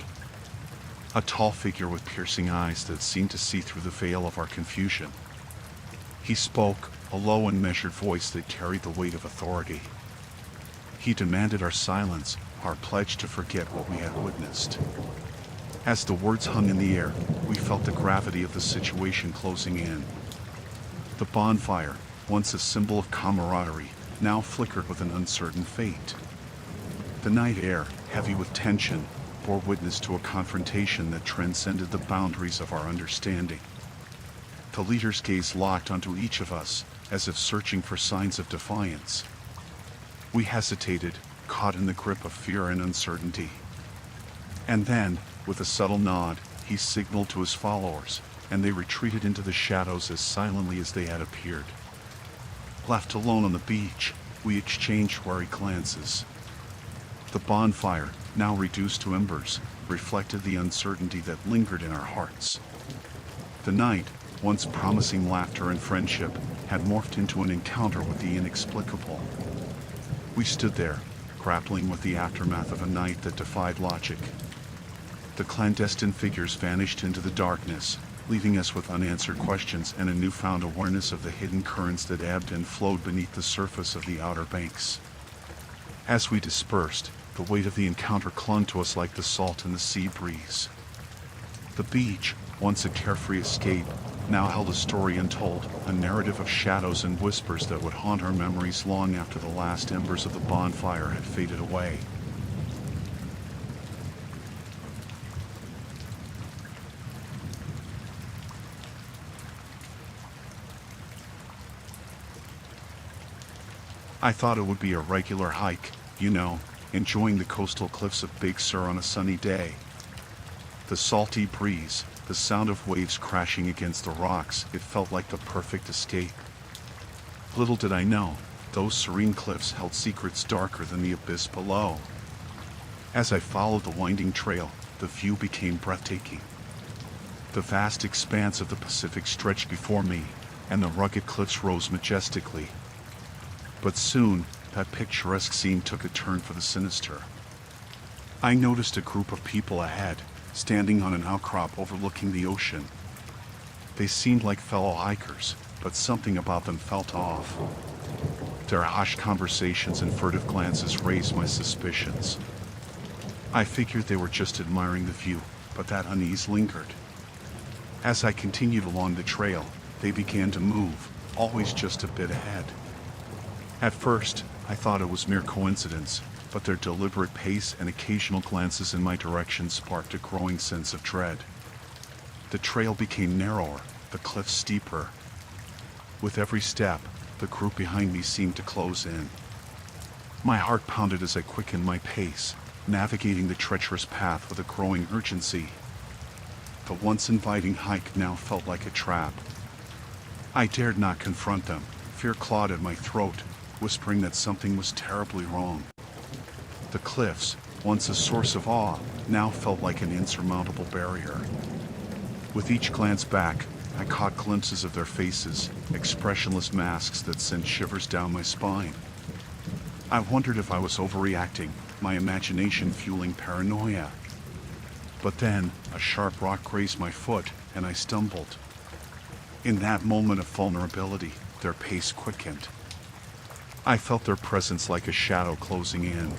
[SPEAKER 1] A tall figure with piercing eyes that seemed to see through the veil of our confusion. He spoke, a low and measured voice that carried the weight of authority. He demanded our silence, our pledge to forget what we had witnessed. As the words hung in the air, we felt the gravity of the situation closing in. The bonfire, once a symbol of camaraderie, now flickered with an uncertain fate. The night air, heavy with tension, bore witness to a confrontation that transcended the boundaries of our understanding. The leader's gaze locked onto each of us, as if searching for signs of defiance. We hesitated, caught in the grip of fear and uncertainty. And then, with a subtle nod, he signaled to his followers, and they retreated into the shadows as silently as they had appeared. Left alone on the beach, we exchanged wary glances. The bonfire, now reduced to embers, reflected the uncertainty that lingered in our hearts. The night, once promising laughter and friendship, had morphed into an encounter with the inexplicable. We stood there, grappling with the aftermath of a night that defied logic. The clandestine figures vanished into the darkness, leaving us with unanswered questions and a newfound awareness of the hidden currents that ebbed and flowed beneath the surface of the outer banks. As we dispersed, the weight of the encounter clung to us like the salt in the sea breeze. The beach, once a carefree escape, now held a story untold, a narrative of shadows and whispers that would haunt our memories long after the last embers of the bonfire had faded away. I thought it would be a regular hike, enjoying the coastal cliffs of Big Sur on a sunny day. The salty breeze, the sound of waves crashing against the rocks, it felt like the perfect escape. Little did I know, those serene cliffs held secrets darker than the abyss below. As I followed the winding trail, the view became breathtaking. The vast expanse of the Pacific stretched before me, and the rugged cliffs rose majestically. But soon, that picturesque scene took a turn for the sinister. I noticed a group of people ahead, standing on an outcrop overlooking the ocean. They seemed like fellow hikers, but something about them felt off. Their hushed conversations and furtive glances raised my suspicions. I figured they were just admiring the view, but that unease lingered. As I continued along the trail, they began to move, always just a bit ahead. At first, I thought it was mere coincidence, but their deliberate pace and occasional glances in my direction sparked a growing sense of dread. The trail became narrower, the cliff steeper. With every step, the group behind me seemed to close in. My heart pounded as I quickened my pace, navigating the treacherous path with a growing urgency. The once inviting hike now felt like a trap. I dared not confront them. Fear clawed at my throat, whispering that something was terribly wrong. The cliffs, once a source of awe, now felt like an insurmountable barrier. With each glance back, I caught glimpses of their faces, expressionless masks that sent shivers down my spine. I wondered if I was overreacting, my imagination fueling paranoia. But then, a sharp rock grazed my foot, and I stumbled. In that moment of vulnerability, their pace quickened. I felt their presence like a shadow closing in.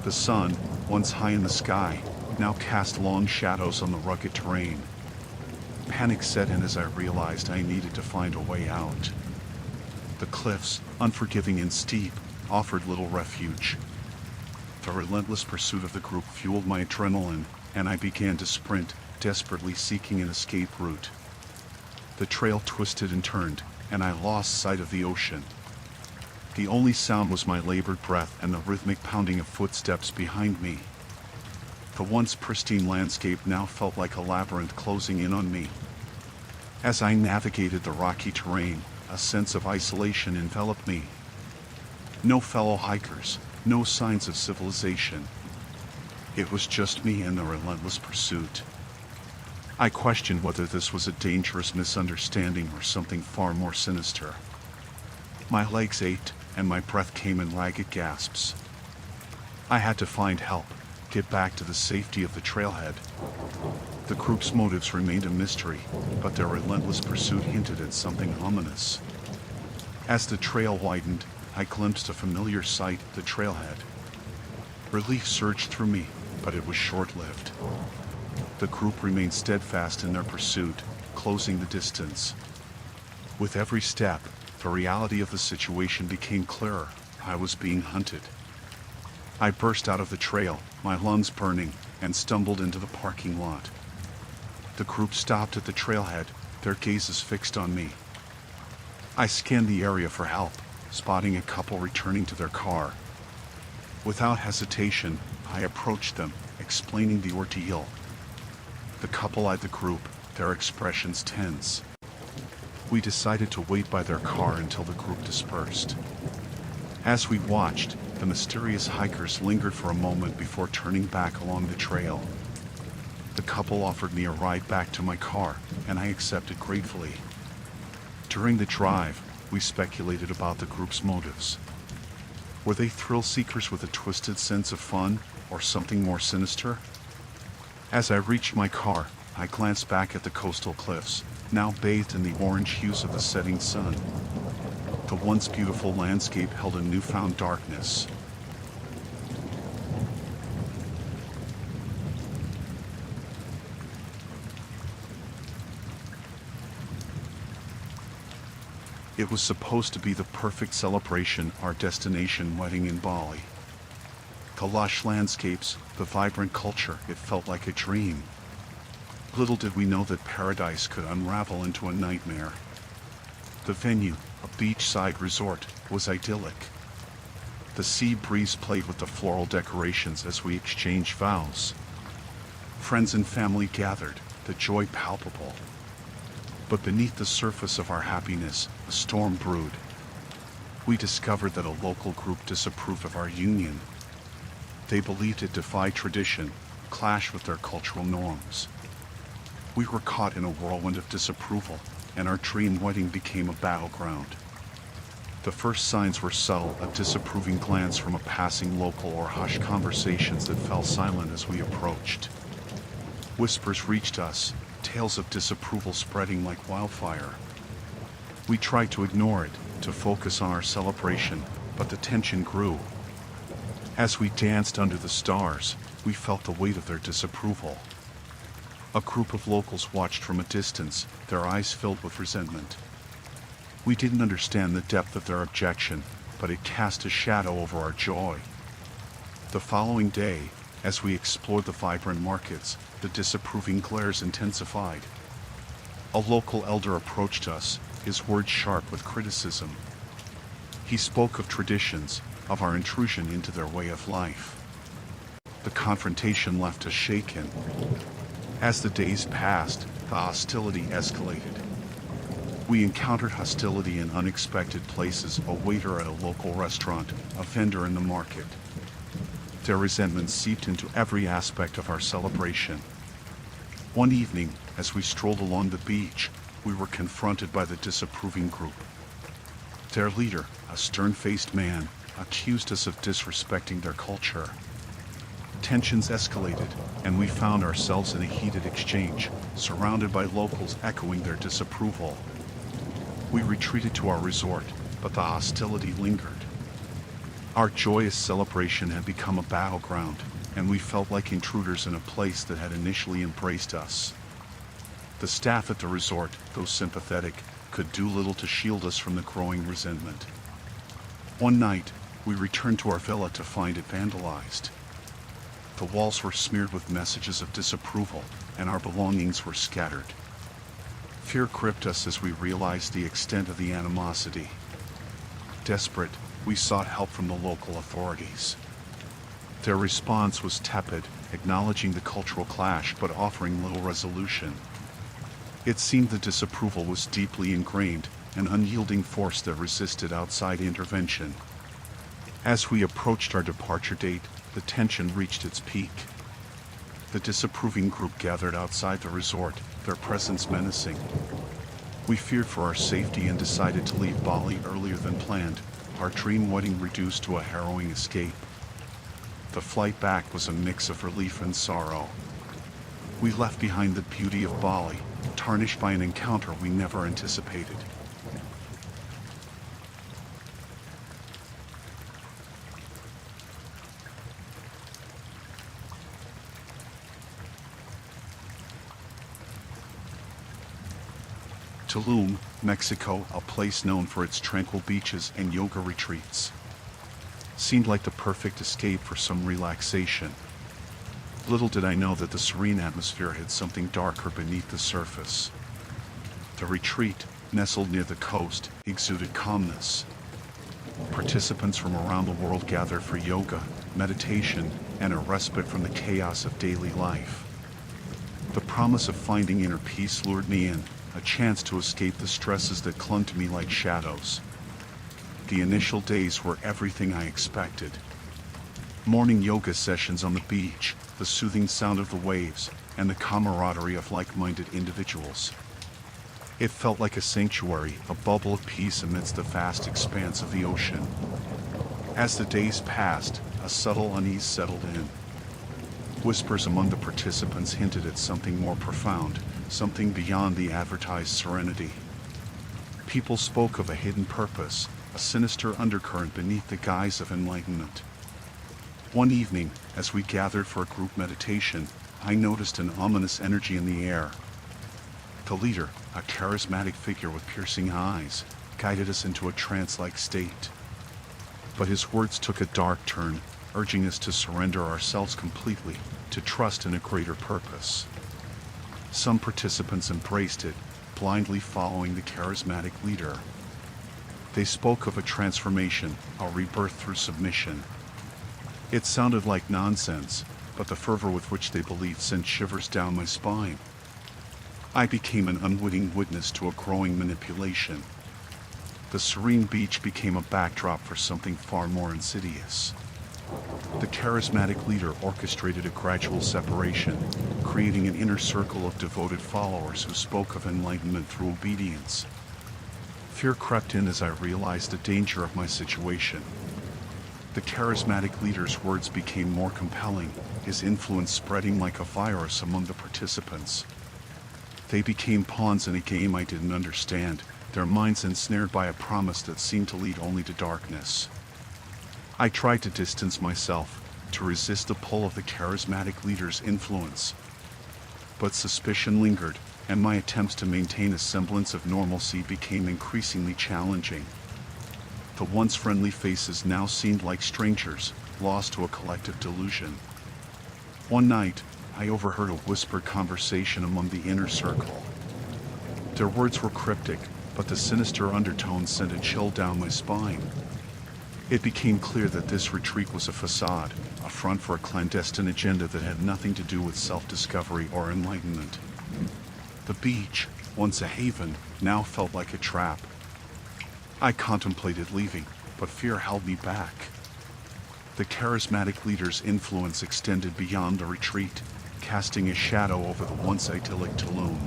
[SPEAKER 1] The sun, once high in the sky, now cast long shadows on the rugged terrain. Panic set in as I realized I needed to find a way out. The cliffs, unforgiving and steep, offered little refuge. The relentless pursuit of the group fueled my adrenaline, and I began to sprint, desperately seeking an escape route. The trail twisted and turned, and I lost sight of the ocean. The only sound was my labored breath and the rhythmic pounding of footsteps behind me. The once pristine landscape now felt like a labyrinth closing in on me. As I navigated the rocky terrain, a sense of isolation enveloped me. No fellow hikers, no signs of civilization. It was just me and the relentless pursuit. I questioned whether this was a dangerous misunderstanding or something far more sinister. My legs ached, and my breath came in ragged gasps. I had to find help, get back to the safety of the trailhead. The group's motives remained a mystery, but their relentless pursuit hinted at something ominous. As the trail widened, I glimpsed a familiar sight, the trailhead. Relief surged through me, but it was short-lived. The group remained steadfast in their pursuit, closing the distance. With every step, the reality of the situation became clearer. I was being hunted. I burst out of the trail, my lungs burning, and stumbled into the parking lot. The group stopped at the trailhead, their gazes fixed on me. I scanned the area for help, spotting a couple returning to their car. Without hesitation, I approached them, explaining the ordeal. The couple eyed the group, their expressions tense. We decided to wait by their car until the group dispersed. As we watched, the mysterious hikers lingered for a moment before turning back along the trail. The couple offered me a ride back to my car, and I accepted gratefully. During the drive, we speculated about the group's motives. Were they thrill seekers with a twisted sense of fun, or something more sinister? As I reached my car, I glanced back at the coastal cliffs, now bathed in the orange hues of the setting sun. The once beautiful landscape held a newfound darkness. It was supposed to be the perfect celebration, our destination wedding in Bali. The lush landscapes, the vibrant culture, it felt like a dream. Little did we know that paradise could unravel into a nightmare. The venue, a beachside resort, was idyllic. The sea breeze played with the floral decorations as we exchanged vows. Friends and family gathered, the joy palpable. But beneath the surface of our happiness, a storm brewed. We discovered that a local group disapproved of our union. They believed it defied tradition, clashed with their cultural norms. We were caught in a whirlwind of disapproval, and our dream wedding became a battleground. The first signs were subtle, a disapproving glance from a passing local or hushed conversations that fell silent as we approached. Whispers reached us, tales of disapproval spreading like wildfire. We tried to ignore it, to focus on our celebration, but the tension grew. As we danced under the stars, we felt the weight of their disapproval. A group of locals watched from a distance, their eyes filled with resentment. We didn't understand the depth of their objection, but it cast a shadow over our joy. The following day, as we explored the vibrant markets, the disapproving glares intensified. A local elder approached us, his words sharp with criticism. He spoke of traditions, of our intrusion into their way of life. The confrontation left us shaken. As the days passed, the hostility escalated. We encountered hostility in unexpected places: a waiter at a local restaurant, a vendor in the market. Their resentment seeped into every aspect of our celebration. One evening, as we strolled along the beach, we were confronted by the disapproving group. Their leader, a stern-faced man, accused us of disrespecting their culture. Tensions escalated, and we found ourselves in a heated exchange, surrounded by locals echoing their disapproval. We retreated to our resort, but the hostility lingered. Our joyous celebration had become a battleground, and we felt like intruders in a place that had initially embraced us. The staff at the resort, though sympathetic, could do little to shield us from the growing resentment. One night, we returned to our villa to find it vandalized. The walls were smeared with messages of disapproval, and our belongings were scattered. Fear gripped us as we realized the extent of the animosity. Desperate, we sought help from the local authorities. Their response was tepid, acknowledging the cultural clash but offering little resolution. It seemed the disapproval was deeply ingrained, an unyielding force that resisted outside intervention. As we approached our departure date, the tension reached its peak. The disapproving group gathered outside the resort, their presence menacing. We feared for our safety and decided to leave Bali earlier than planned, our dream wedding reduced to a harrowing escape. The flight back was a mix of relief and sorrow. We left behind the beauty of Bali, tarnished by an encounter we never anticipated. Tulum, Mexico, a place known for its tranquil beaches and yoga retreats, seemed like the perfect escape for some relaxation. Little did I know that the serene atmosphere had something darker beneath the surface. The retreat, nestled near the coast, exuded calmness. Participants from around the world gathered for yoga, meditation, and a respite from the chaos of daily life. The promise of finding inner peace lured me in, a chance to escape the stresses that clung to me like shadows. The initial days were everything I expected. Morning yoga sessions on the beach, the soothing sound of the waves, and the camaraderie of like-minded individuals. It felt like a sanctuary, a bubble of peace amidst the vast expanse of the ocean. As the days passed, a subtle unease settled in. Whispers among the participants hinted at something more profound, something beyond the advertised serenity. People spoke of a hidden purpose, a sinister undercurrent beneath the guise of enlightenment. One evening, as we gathered for a group meditation, I noticed an ominous energy in the air. The leader, a charismatic figure with piercing eyes, guided us into a trance-like state. But his words took a dark turn, urging us to surrender ourselves completely, to trust in a greater purpose. Some participants embraced it, blindly following the charismatic leader. They spoke of a transformation, a rebirth through submission. It sounded like nonsense, but the fervor with which they believed sent shivers down my spine. I became an unwitting witness to a growing manipulation. The serene beach became a backdrop for something far more insidious. The charismatic leader orchestrated a gradual separation, creating an inner circle of devoted followers who spoke of enlightenment through obedience. Fear crept in as I realized the danger of my situation. The charismatic leader's words became more compelling, his influence spreading like a virus among the participants. They became pawns in a game I didn't understand, their minds ensnared by a promise that seemed to lead only to darkness. I tried to distance myself, to resist the pull of the charismatic leader's influence. But suspicion lingered, and my attempts to maintain a semblance of normalcy became increasingly challenging. The once friendly faces now seemed like strangers, lost to a collective delusion. One night, I overheard a whispered conversation among the inner circle. Their words were cryptic, but the sinister undertones sent a chill down my spine. It became clear that this retreat was a facade, a front for a clandestine agenda that had nothing to do with self-discovery or enlightenment. The beach, once a haven, now felt like a trap. I contemplated leaving, but fear held me back. The charismatic leader's influence extended beyond the retreat, casting a shadow over the once idyllic Tulum.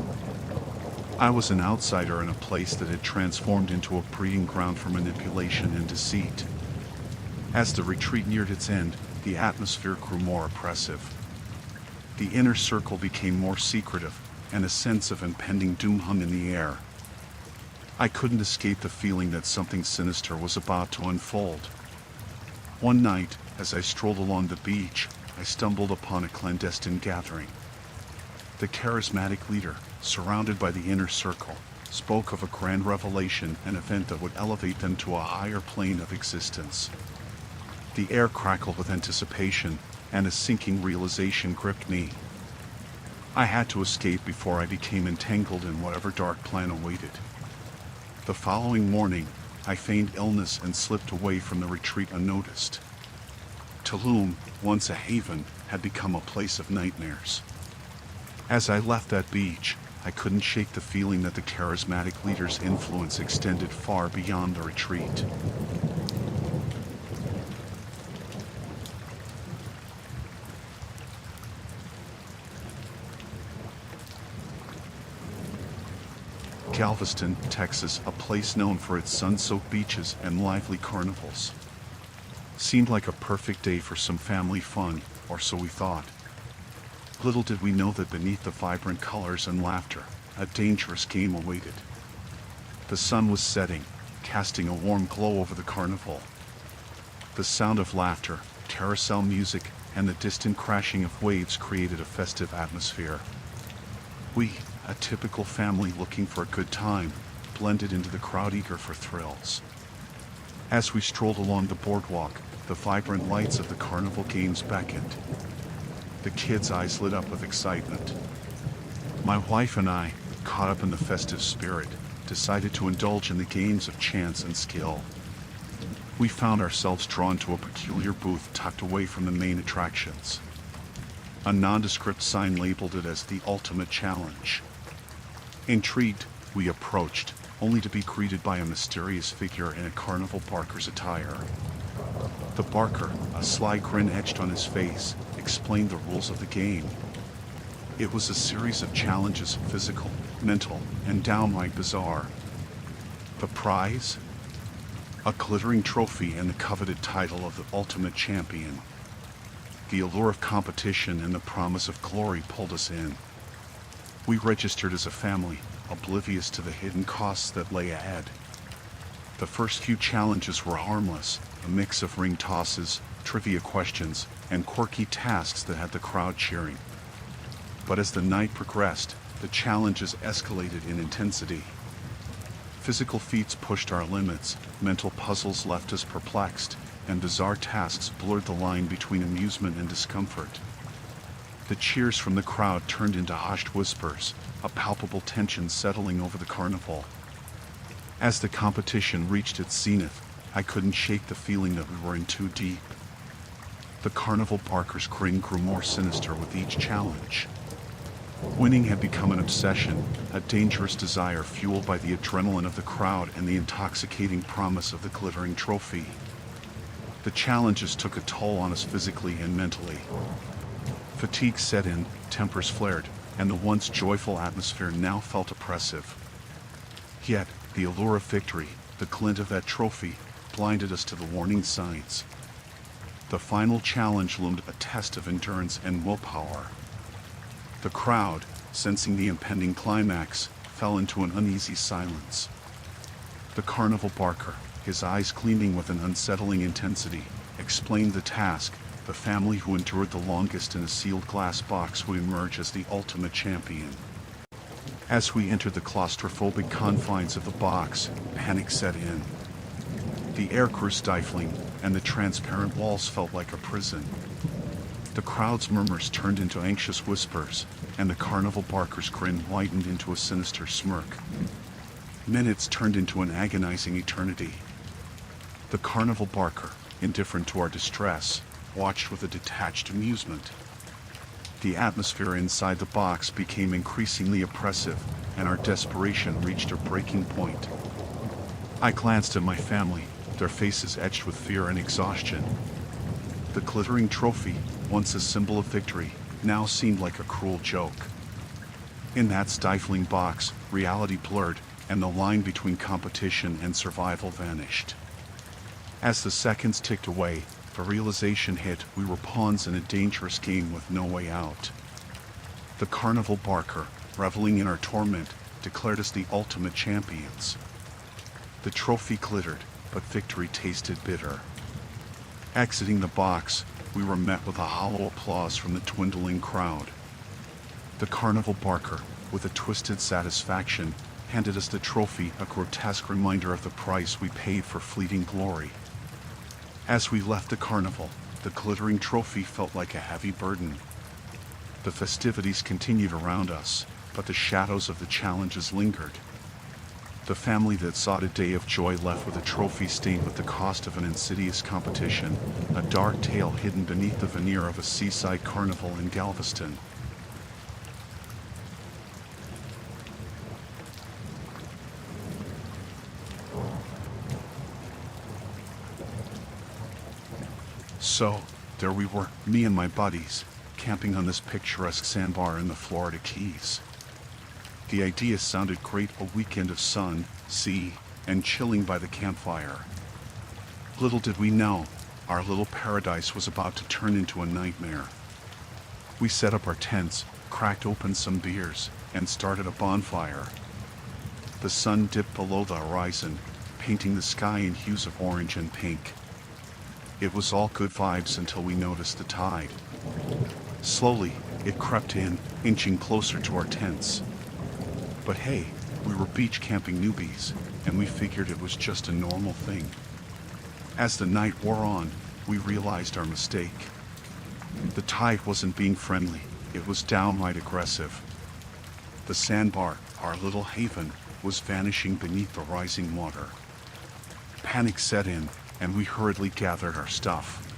[SPEAKER 1] I was an outsider in a place that had transformed into a breeding ground for manipulation and deceit. As the retreat neared its end, the atmosphere grew more oppressive. The inner circle became more secretive, and a sense of impending doom hung in the air. I couldn't escape the feeling that something sinister was about to unfold. One night, as I strolled along the beach, I stumbled upon a clandestine gathering. The charismatic leader, surrounded by the inner circle, spoke of a grand revelation, an event that would elevate them to a higher plane of existence. The air crackled with anticipation, and a sinking realization gripped me. I had to escape before I became entangled in whatever dark plan awaited. The following morning, I feigned illness and slipped away from the retreat unnoticed. Tulum, once a haven, had become a place of nightmares. As I left that beach, I couldn't shake the feeling that the charismatic leader's influence extended far beyond the retreat. Galveston, Texas, a place known for its sun-soaked beaches and lively carnivals. Seemed like a perfect day for some family fun, or so we thought. Little did we know that beneath the vibrant colors and laughter, a dangerous game awaited. The sun was setting, casting a warm glow over the carnival. The sound of laughter, carousel music, and the distant crashing of waves created a festive atmosphere. We, a typical family looking for a good time, blended into the crowd eager for thrills. As we strolled along the boardwalk, the vibrant lights of the carnival games beckoned. The kids' eyes lit up with excitement. My wife and I, caught up in the festive spirit, decided to indulge in the games of chance and skill. We found ourselves drawn to a peculiar booth tucked away from the main attractions. A nondescript sign labeled it as the ultimate challenge. Intrigued, we approached, only to be greeted by a mysterious figure in a carnival barker's attire. The barker, a sly grin etched on his face, explained the rules of the game. It was a series of challenges, physical, mental, and downright bizarre. The prize? A glittering trophy and the coveted title of the ultimate champion. The allure of competition and the promise of glory pulled us in. We registered as a family, oblivious to the hidden costs that lay ahead. The first few challenges were harmless, a mix of ring tosses, trivia questions, and quirky tasks that had the crowd cheering. But as the night progressed, the challenges escalated in intensity. Physical feats pushed our limits, mental puzzles left us perplexed, and bizarre tasks blurred the line between amusement and discomfort. The cheers from the crowd turned into hushed whispers, a palpable tension settling over the carnival. As the competition reached its zenith, I couldn't shake the feeling that we were in too deep. The carnival barker's grin grew more sinister with each challenge. Winning had become an obsession, a dangerous desire fueled by the adrenaline of the crowd and the intoxicating promise of the glittering trophy. The challenges took a toll on us physically and mentally. Fatigue set in, tempers flared, and the once joyful atmosphere now felt oppressive. Yet, the allure of victory, the glint of that trophy, blinded us to the warning signs. The final challenge loomed, a test of endurance and willpower. The crowd, sensing the impending climax, fell into an uneasy silence. The carnival barker, his eyes gleaming with an unsettling intensity, explained the task. The family who endured the longest in a sealed glass box would emerge as the ultimate champion. As we entered the claustrophobic confines of the box, panic set in. The air grew stifling, and the transparent walls felt like a prison. The crowd's murmurs turned into anxious whispers, and the carnival barker's grin widened into a sinister smirk. Minutes turned into an agonizing eternity. The carnival barker, indifferent to our distress, watched with a detached amusement. The atmosphere inside the box became increasingly oppressive, and our desperation reached a breaking point. I glanced at my family, their faces etched with fear and exhaustion. The glittering trophy, once a symbol of victory, now seemed like a cruel joke. In that stifling box, reality blurred, and the line between competition and survival vanished. As the seconds ticked away, the realization hit we were pawns in a dangerous game with no way out. The carnival barker, reveling in our torment, declared us the ultimate champions. The trophy glittered, but victory tasted bitter. Exiting the box, we were met with a hollow applause from the dwindling crowd. The carnival barker, with a twisted satisfaction, handed us the trophy, a grotesque reminder of the price we paid for fleeting glory. As we left the carnival, the glittering trophy felt like a heavy burden. The festivities continued around us, but the shadows of the challenges lingered. The family that sought a day of joy left with a trophy stained with the cost of an insidious competition, a dark tale hidden beneath the veneer of a seaside carnival in Galveston. So, there we were, me and my buddies, camping on this picturesque sandbar in the Florida Keys. The idea sounded great, a weekend of sun, sea, and chilling by the campfire. Little did we know, our little paradise was about to turn into a nightmare. We set up our tents, cracked open some beers, and started a bonfire. The sun dipped below the horizon, painting the sky in hues of orange and pink. It was all good vibes until we noticed the tide. Slowly, it crept in, inching closer to our tents. But hey, we were beach camping newbies, and we figured it was just a normal thing. As the night wore on, we realized our mistake. The tide wasn't being friendly, it was downright aggressive. The sandbar, our little haven, was vanishing beneath the rising water. Panic set in, and we hurriedly gathered our stuff.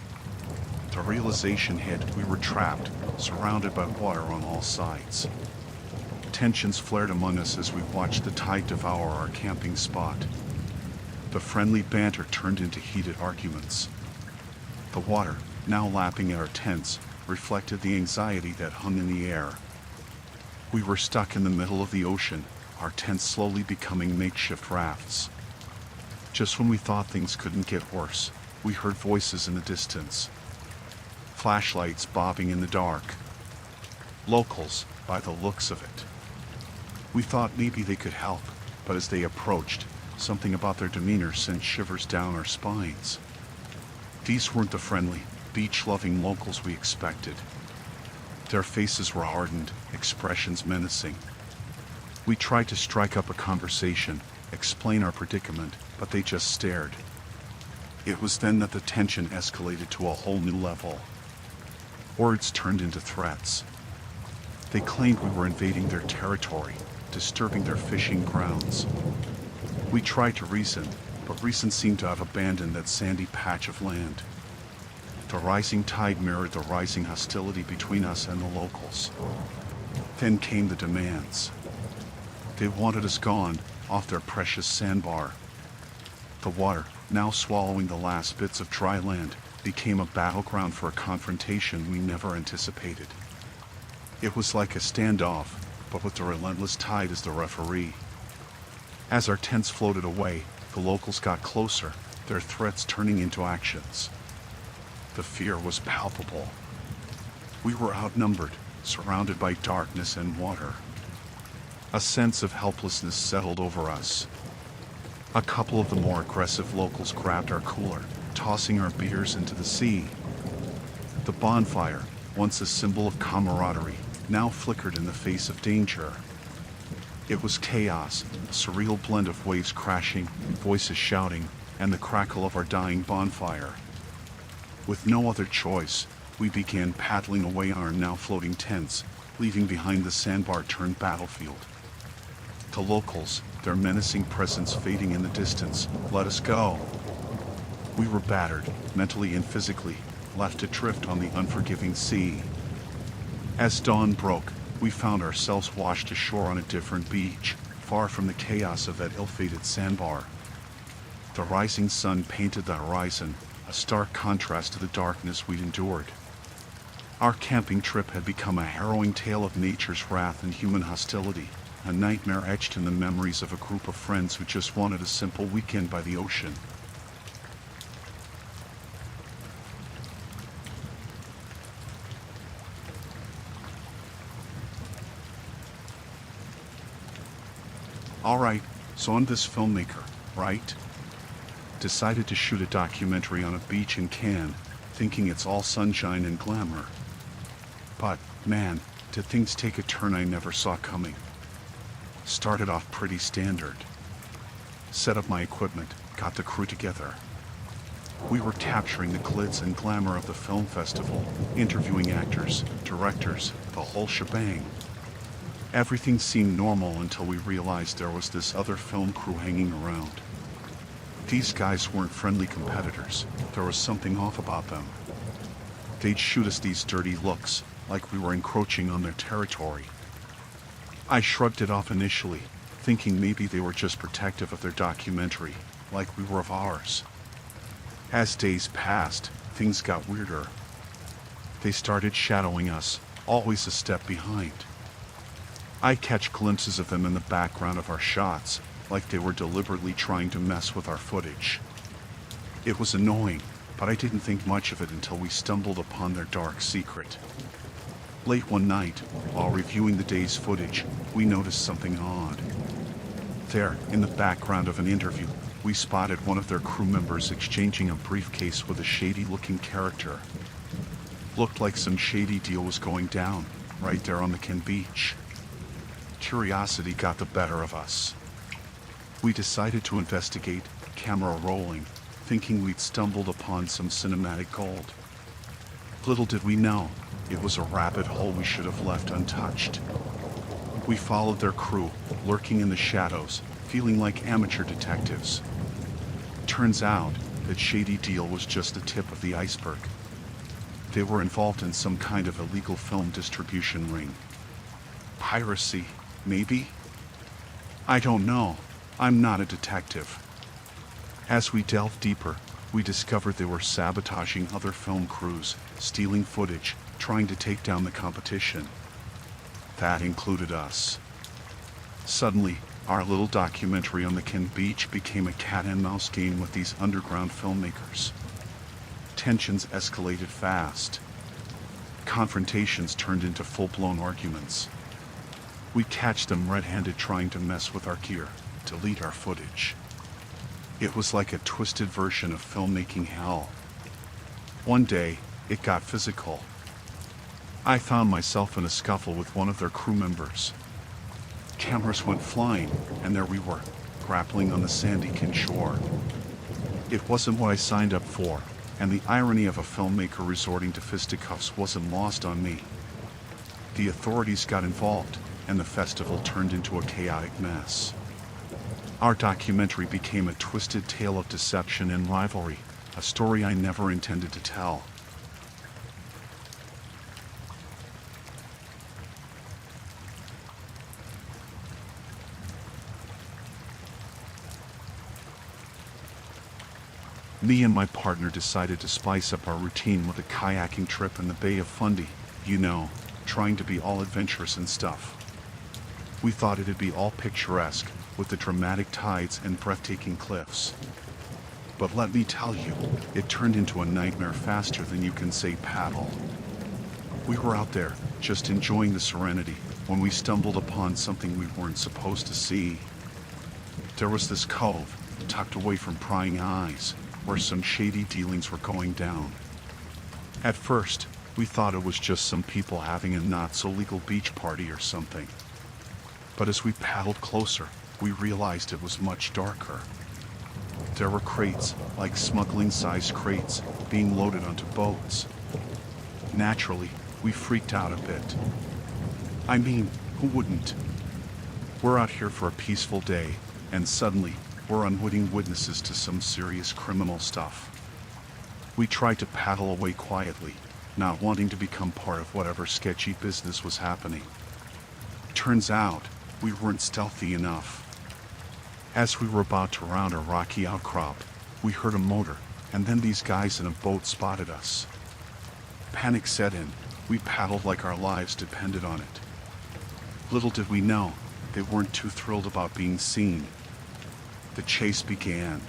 [SPEAKER 1] The realization hit we were trapped, surrounded by water on all sides. Tensions flared among us as we watched the tide devour our camping spot. The friendly banter turned into heated arguments. The water, now lapping at our tents, reflected the anxiety that hung in the air. We were stuck in the middle of the ocean, our tents slowly becoming makeshift rafts. Just when we thought things couldn't get worse, we heard voices in the distance. Flashlights bobbing in the dark. Locals, by the looks of it. We thought maybe they could help, but as they approached, something about their demeanor sent shivers down our spines. These weren't the friendly, beach-loving locals we expected. Their faces were hardened, expressions menacing. We tried to strike up a conversation, explain our predicament, but they just stared. It was then that the tension escalated to a whole new level. Words turned into threats. They claimed we were invading their territory, disturbing their fishing grounds. We tried to reason, but reason seemed to have abandoned that sandy patch of land. The rising tide mirrored the rising hostility between us and the locals. Then came the demands. They wanted us gone, off their precious sandbar. The water, now swallowing the last bits of dry land, became a battleground for a confrontation we never anticipated. It was like a standoff, but with the relentless tide as the referee. As our tents floated away, the locals got closer, their threats turning into actions. The fear was palpable. We were outnumbered, surrounded by darkness and water. A sense of helplessness settled over us. A couple of the more aggressive locals grabbed our cooler, tossing our beers into the sea. The bonfire, once a symbol of camaraderie, now flickered in the face of danger. It was chaos, a surreal blend of waves crashing, voices shouting, and the crackle of our dying bonfire. With no other choice, We began paddling away on our now floating tents, leaving behind the sandbar-turned battlefield. The locals, their menacing presence fading in the distance, let us go. We were battered, mentally and physically, left adrift on the unforgiving sea. As dawn broke, we found ourselves washed ashore on a different beach, far from the chaos of that ill-fated sandbar. The rising sun painted the horizon, a stark contrast to the darkness we'd endured. Our camping trip had become a harrowing tale of nature's wrath and human hostility, a nightmare etched in the memories of a group of friends who just wanted a simple weekend by the ocean. Alright, so I'm this filmmaker, right? Decided to shoot a documentary on a beach in Cannes, thinking it's all sunshine and glamour. But, man, did things take a turn I never saw coming. Started off pretty standard. Set up my equipment, got the crew together. We were capturing the glitz and glamour of the film festival, interviewing actors, directors, the whole shebang. Everything seemed normal until we realized there was this other film crew hanging around. These guys weren't friendly competitors. There was something off about them. They'd shoot us these dirty looks, like we were encroaching on their territory. I shrugged it off initially, thinking maybe they were just protective of their documentary, like we were of ours. As days passed, things got weirder. They started shadowing us, always a step behind. I catch glimpses of them in the background of our shots, like they were deliberately trying to mess with our footage. It was annoying, but I didn't think much of it until we stumbled upon their dark secret. Late one night, while reviewing the day's footage, we noticed something odd. There, in the background of an interview, we spotted one of their crew members exchanging a briefcase with a shady-looking character. Looked like some shady deal was going down, right there on the Cannes beach. Curiosity got the better of us. We decided to investigate, camera rolling, thinking we'd stumbled upon some cinematic gold. Little did we know, it was a rabbit hole we should have left untouched. We followed their crew, lurking in the shadows, feeling like amateur detectives. Turns out, that shady deal was just the tip of the iceberg. They were involved in some kind of illegal film distribution ring. Piracy, maybe? I don't know. I'm not a detective. As we delved deeper, we discovered they were sabotaging other film crews, stealing footage, trying to take down the competition. That included us. Suddenly, our little documentary on the Cannes beach became a cat-and-mouse game with these underground filmmakers. Tensions escalated fast. Confrontations turned into full-blown arguments. We catch them red-handed trying to mess with our gear, delete our footage. It was like a twisted version of filmmaking hell. One day, it got physical. I found myself in a scuffle with one of their crew members. Cameras went flying, and there we were, grappling on the sandy Cannes shore. It wasn't what I signed up for, and the irony of a filmmaker resorting to fisticuffs wasn't lost on me. The authorities got involved, and the festival turned into a chaotic mess. Our documentary became a twisted tale of deception and rivalry, a story I never intended to tell. Me and my partner decided to spice up our routine with a kayaking trip in the Bay of Fundy, trying to be all adventurous and stuff. We thought it'd be all picturesque, with the dramatic tides and breathtaking cliffs. But let me tell you, it turned into a nightmare faster than you can say paddle. We were out there, just enjoying the serenity, when we stumbled upon something we weren't supposed to see. There was this cove, tucked away from prying eyes, where some shady dealings were going down. At first, we thought it was just some people having a not-so-legal beach party or something. But as we paddled closer, we realized it was much darker. There were crates, like smuggling-sized crates, being loaded onto boats. Naturally, we freaked out a bit. I mean, who wouldn't? We're out here for a peaceful day, and suddenly, we're unwitting witnesses to some serious criminal stuff. We tried to paddle away quietly, not wanting to become part of whatever sketchy business was happening. Turns out, we weren't stealthy enough. As we were about to round a rocky outcrop, we heard a motor, and then these guys in a boat spotted us. Panic set in. We paddled like our lives depended on it. Little did we know, they weren't too thrilled about being seen. The chase began.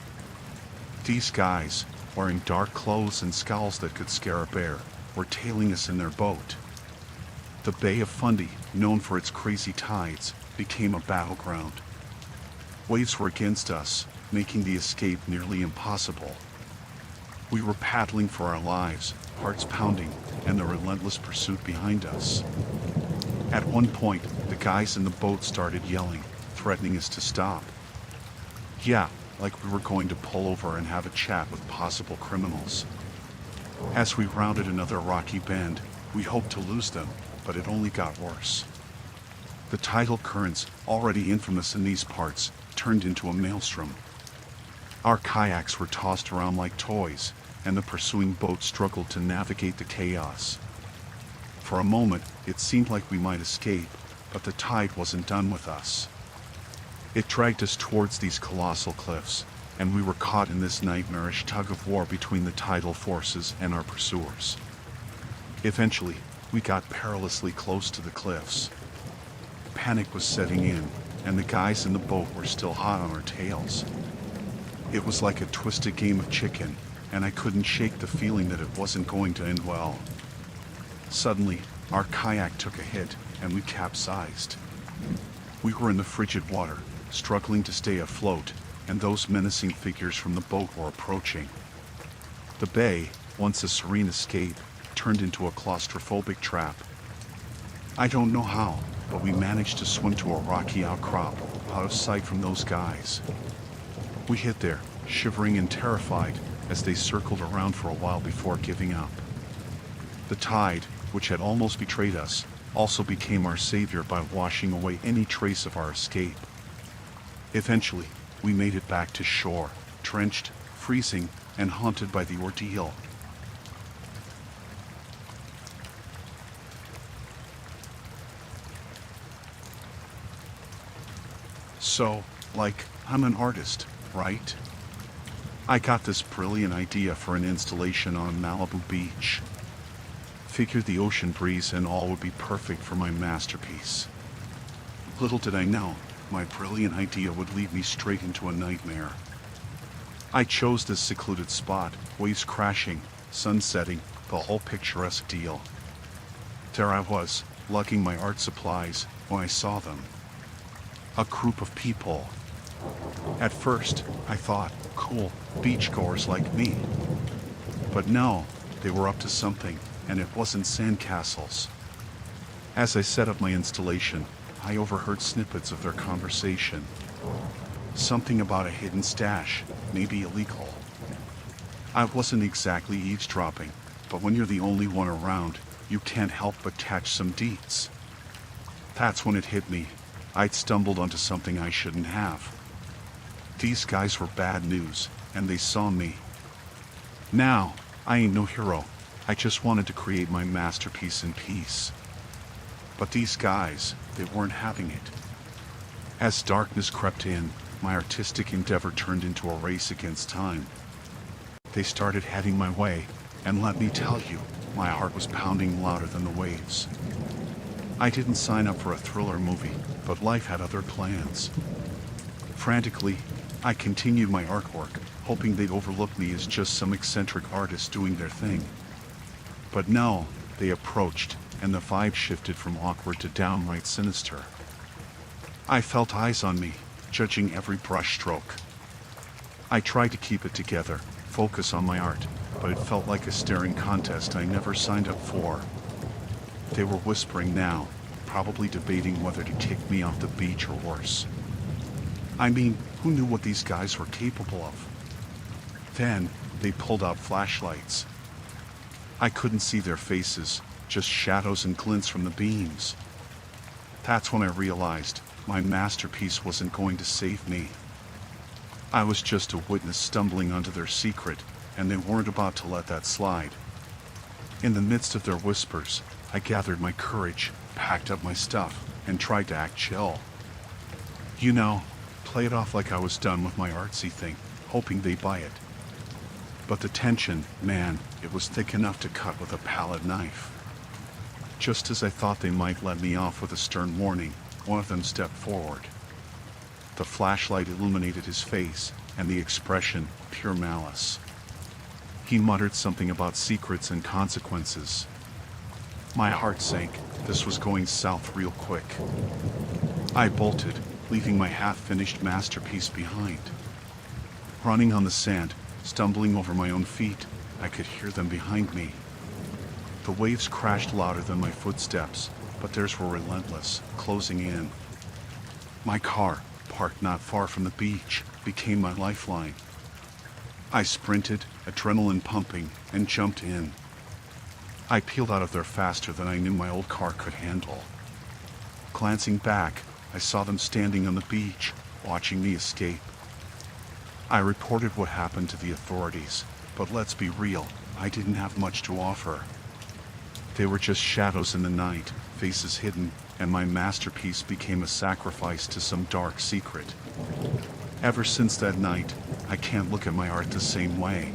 [SPEAKER 1] These guys, wearing dark clothes and scowls that could scare a bear, were tailing us in their boat. The Bay of Fundy, known for its crazy tides, became a battleground. Waves were against us, making the escape nearly impossible. We were paddling for our lives, hearts pounding, and the relentless pursuit behind us. At one point, the guys in the boat started yelling, threatening us to stop. Yeah, like we were going to pull over and have a chat with possible criminals. As we rounded another rocky bend, we hoped to lose them, but it only got worse. The tidal currents, already infamous in these parts, turned into a maelstrom. Our kayaks were tossed around like toys, and the pursuing boat struggled to navigate the chaos. For a moment, it seemed like we might escape, but the tide wasn't done with us. It dragged us towards these colossal cliffs, and we were caught in this nightmarish tug-of-war between the tidal forces and our pursuers. Eventually, we got perilously close to the cliffs. Panic was setting in, and the guys in the boat were still hot on our tails. It was like a twisted game of chicken, and I couldn't shake the feeling that it wasn't going to end well. Suddenly, our kayak took a hit, and we capsized. We were in the frigid water, struggling to stay afloat, and those menacing figures from the boat were approaching. The bay, once a serene escape, turned into a claustrophobic trap. I don't know how, but we managed to swim to a rocky outcrop, out of sight from those guys. We hid there, shivering and terrified, as they circled around for a while before giving up. The tide, which had almost betrayed us, also became our savior by washing away any trace of our escape. Eventually, we made it back to shore, drenched, freezing, and haunted by the ordeal. So, I'm an artist, right? I got this brilliant idea for an installation on Malibu Beach. Figured the ocean breeze and all would be perfect for my masterpiece. Little did I know, my brilliant idea would lead me straight into a nightmare. I chose this secluded spot, waves crashing, sun setting, the whole picturesque deal. There I was, lugging my art supplies, when I saw them. A group of people. At first, I thought, cool, beachgoers like me. But no, they were up to something, and it wasn't sandcastles. As I set up my installation, I overheard snippets of their conversation. Something about a hidden stash, maybe illegal. I wasn't exactly eavesdropping, but when you're the only one around, you can't help but catch some deets. That's when it hit me. I'd stumbled onto something I shouldn't have. These guys were bad news, and they saw me. Now, I ain't no hero. I just wanted to create my masterpiece in peace. But these guys, they weren't having it. As darkness crept in, my artistic endeavor turned into a race against time. They started heading my way, and let me tell you, my heart was pounding louder than the waves. I didn't sign up for a thriller movie, but life had other plans. Frantically, I continued my artwork, hoping they'd overlook me as just some eccentric artist doing their thing. But no, they approached, and the vibe shifted from awkward to downright sinister. I felt eyes on me, judging every brushstroke. I tried to keep it together, focus on my art, but it felt like a staring contest I never signed up for. They were whispering now, probably debating whether to kick me off the beach or worse. I mean, who knew what these guys were capable of? Then, they pulled out flashlights. I couldn't see their faces, just shadows and glints from the beams. That's when I realized my masterpiece wasn't going to save me. I was just a witness stumbling onto their secret, and they weren't about to let that slide. In the midst of their whispers, I gathered my courage, packed up my stuff, and tried to act chill. You know, play it off like I was done with my artsy thing, hoping they'd buy it. But the tension, man, it was thick enough to cut with a palette knife. Just as I thought they might let me off with a stern warning, one of them stepped forward. The flashlight illuminated his face, and the expression, pure malice. He muttered something about secrets and consequences. My heart sank. This was going south real quick. I bolted, leaving my half-finished masterpiece behind. Running on the sand, stumbling over my own feet, I could hear them behind me. The waves crashed louder than my footsteps, but theirs were relentless, closing in. My car, parked not far from the beach, became my lifeline. I sprinted, adrenaline pumping, and jumped in. I peeled out of there faster than I knew my old car could handle. Glancing back, I saw them standing on the beach, watching me escape. I reported what happened to the authorities, but let's be real, I didn't have much to offer. They were just shadows in the night, faces hidden, and my masterpiece became a sacrifice to some dark secret. Ever since that night, I can't look at my art the same way.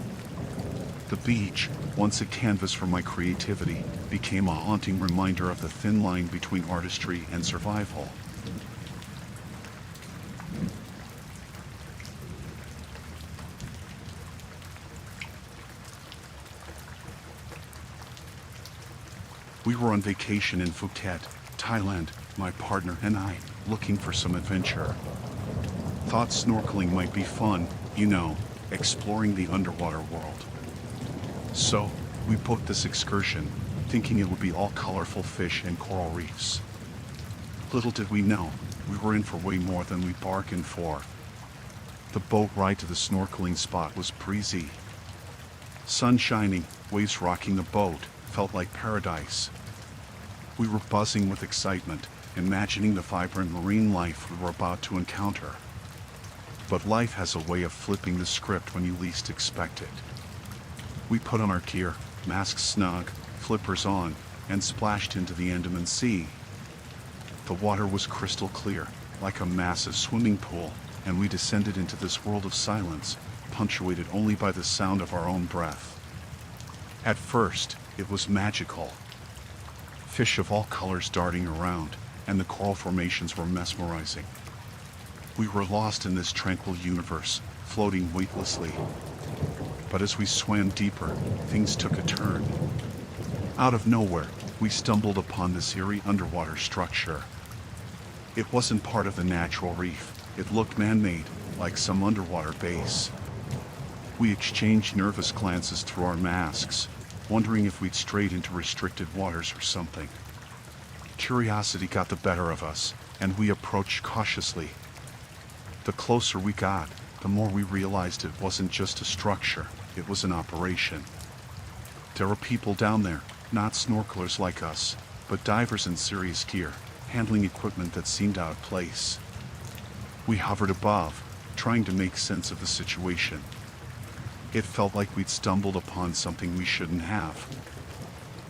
[SPEAKER 1] The beach, once a canvas for my creativity, became a haunting reminder of the thin line between artistry and survival. We were on vacation in Phuket, Thailand, my partner and I, looking for some adventure. Thought snorkeling might be fun, you know, exploring the underwater world. So, we booked this excursion, thinking it would be all colorful fish and coral reefs. Little did we know, we were in for way more than we bargained for. The boat ride to the snorkeling spot was breezy. Sun shining, waves rocking the boat, felt like paradise. We were buzzing with excitement, imagining the vibrant marine life we were about to encounter. But life has a way of flipping the script when you least expect it. We put on our gear, masks snug, flippers on, and splashed into the Andaman Sea. The water was crystal clear, like a massive swimming pool, and we descended into this world of silence, punctuated only by the sound of our own breath. At first, it was magical. Fish of all colors darting around, and the coral formations were mesmerizing. We were lost in this tranquil universe, floating weightlessly. But as we swam deeper, things took a turn. Out of nowhere, we stumbled upon this eerie underwater structure. It wasn't part of the natural reef. It looked man-made, like some underwater base. We exchanged nervous glances through our masks, wondering if we'd strayed into restricted waters or something. Curiosity got the better of us, and we approached cautiously. The closer we got, the more we realized it wasn't just a structure, it was an operation. There were people down there, not snorkelers like us, but divers in serious gear, handling equipment that seemed out of place. We hovered above, trying to make sense of the situation. It felt like we'd stumbled upon something we shouldn't have.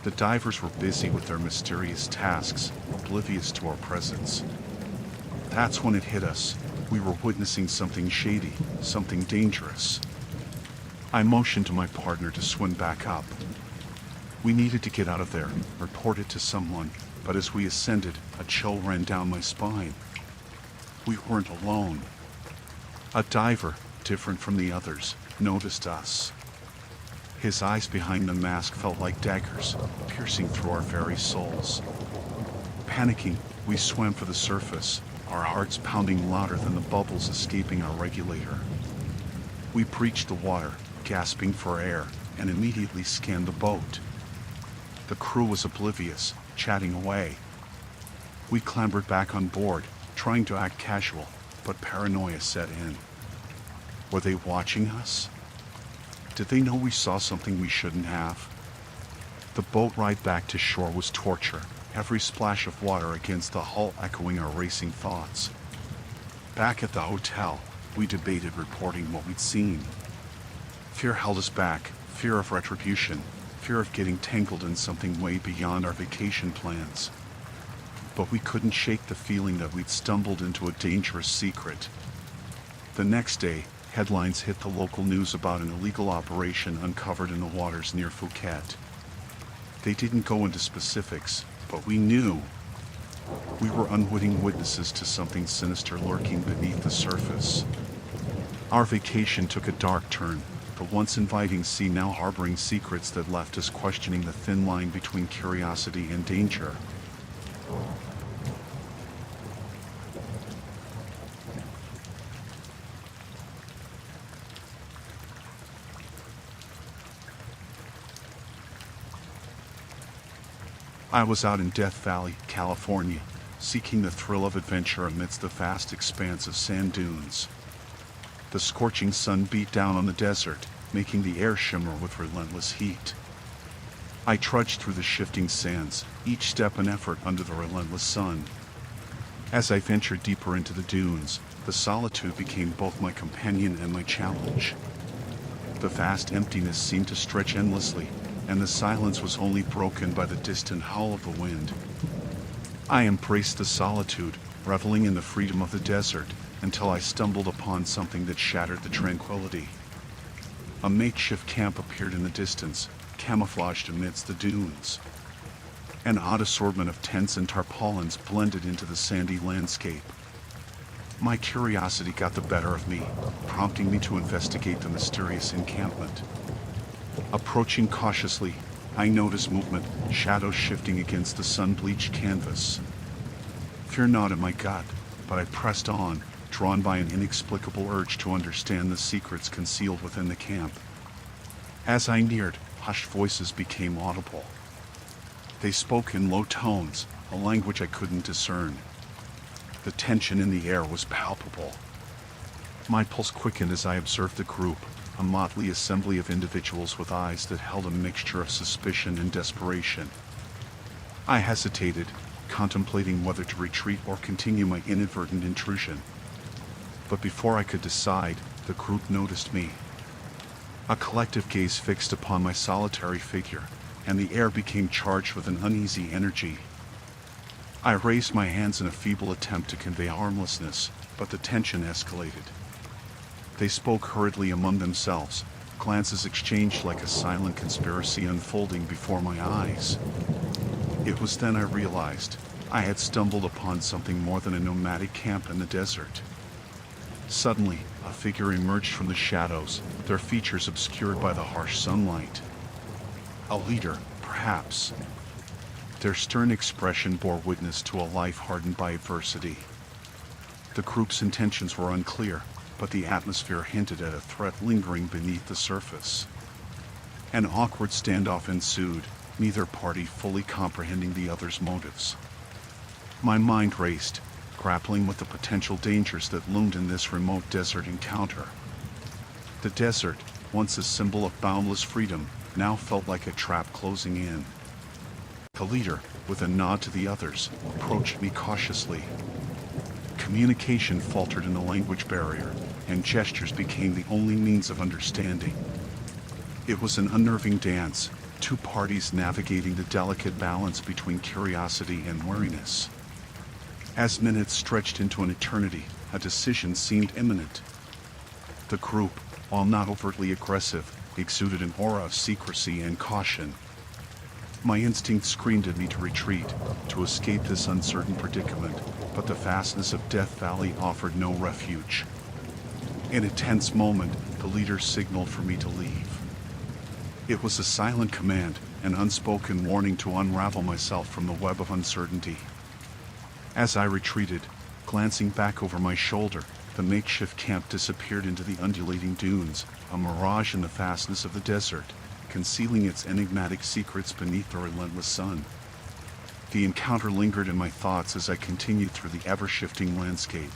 [SPEAKER 1] The divers were busy with their mysterious tasks, oblivious to our presence. That's when it hit us. We were witnessing something shady, something dangerous. I motioned to my partner to swim back up. We needed to get out of there, report it to someone, but as we ascended, a chill ran down my spine. We weren't alone. A diver, different from the others, noticed us. His eyes behind the mask felt like daggers, piercing through our very souls. Panicking, we swam for the surface, our hearts pounding louder than the bubbles escaping our regulator. We breached the water, gasping for air, and immediately scanned the boat. The crew was oblivious, chatting away. We clambered back on board, trying to act casual, but paranoia set in. Were they watching us? Did they know we saw something we shouldn't have? The boat ride back to shore was torture, every splash of water against the hull echoing our racing thoughts. Back at the hotel, we debated reporting what we'd seen. Fear held us back, fear of retribution, fear of getting tangled in something way beyond our vacation plans. But we couldn't shake the feeling that we'd stumbled into a dangerous secret. The next day, headlines hit the local news about an illegal operation uncovered in the waters near Phuket. They didn't go into specifics, but we knew. We were unwitting witnesses to something sinister lurking beneath the surface. Our vacation took a dark turn, the once inviting sea now harboring secrets that left us questioning the thin line between curiosity and danger. I was out in Death Valley, California, seeking the thrill of adventure amidst the vast expanse of sand dunes. The scorching sun beat down on the desert, making the air shimmer with relentless heat. I trudged through the shifting sands, each step an effort under the relentless sun. As I ventured deeper into the dunes, the solitude became both my companion and my challenge. The vast emptiness seemed to stretch endlessly, and the silence was only broken by the distant howl of the wind. I embraced the solitude, reveling in the freedom of the desert, until I stumbled upon something that shattered the tranquility. A makeshift camp appeared in the distance, camouflaged amidst the dunes. An odd assortment of tents and tarpaulins blended into the sandy landscape. My curiosity got the better of me, prompting me to investigate the mysterious encampment. Approaching cautiously, I noticed movement, shadows shifting against the sun-bleached canvas. Fear gnawed at my gut, but I pressed on, drawn by an inexplicable urge to understand the secrets concealed within the camp. As I neared, hushed voices became audible. They spoke in low tones, a language I couldn't discern. The tension in the air was palpable. My pulse quickened as I observed the group, a motley assembly of individuals with eyes that held a mixture of suspicion and desperation. I hesitated, contemplating whether to retreat or continue my inadvertent intrusion. But before I could decide, the group noticed me. A collective gaze fixed upon my solitary figure, and the air became charged with an uneasy energy. I raised my hands in a feeble attempt to convey harmlessness, but the tension escalated. They spoke hurriedly among themselves, glances exchanged like a silent conspiracy unfolding before my eyes. It was then I realized I had stumbled upon something more than a nomadic camp in the desert. Suddenly, a figure emerged from the shadows, their features obscured by the harsh sunlight. A leader, perhaps. Their stern expression bore witness to a life hardened by adversity. The group's intentions were unclear, but the atmosphere hinted at a threat lingering beneath the surface. An awkward standoff ensued, neither party fully comprehending the other's motives. My mind raced, grappling with the potential dangers that loomed in this remote desert encounter. The desert, once a symbol of boundless freedom, now felt like a trap closing in. The leader, with a nod to the others, approached me cautiously. Communication faltered in the language barrier, and gestures became the only means of understanding. It was an unnerving dance, two parties navigating the delicate balance between curiosity and wariness. As minutes stretched into an eternity, a decision seemed imminent. The group, while not overtly aggressive, exuded an aura of secrecy and caution. My instinct screamed at me to retreat, to escape this uncertain predicament, but the vastness of Death Valley offered no refuge. In a tense moment, the leader signaled for me to leave. It was a silent command, an unspoken warning to unravel myself from the web of uncertainty. As I retreated, glancing back over my shoulder, the makeshift camp disappeared into the undulating dunes, a mirage in the vastness of the desert, concealing its enigmatic secrets beneath the relentless sun. The encounter lingered in my thoughts as I continued through the ever-shifting landscape,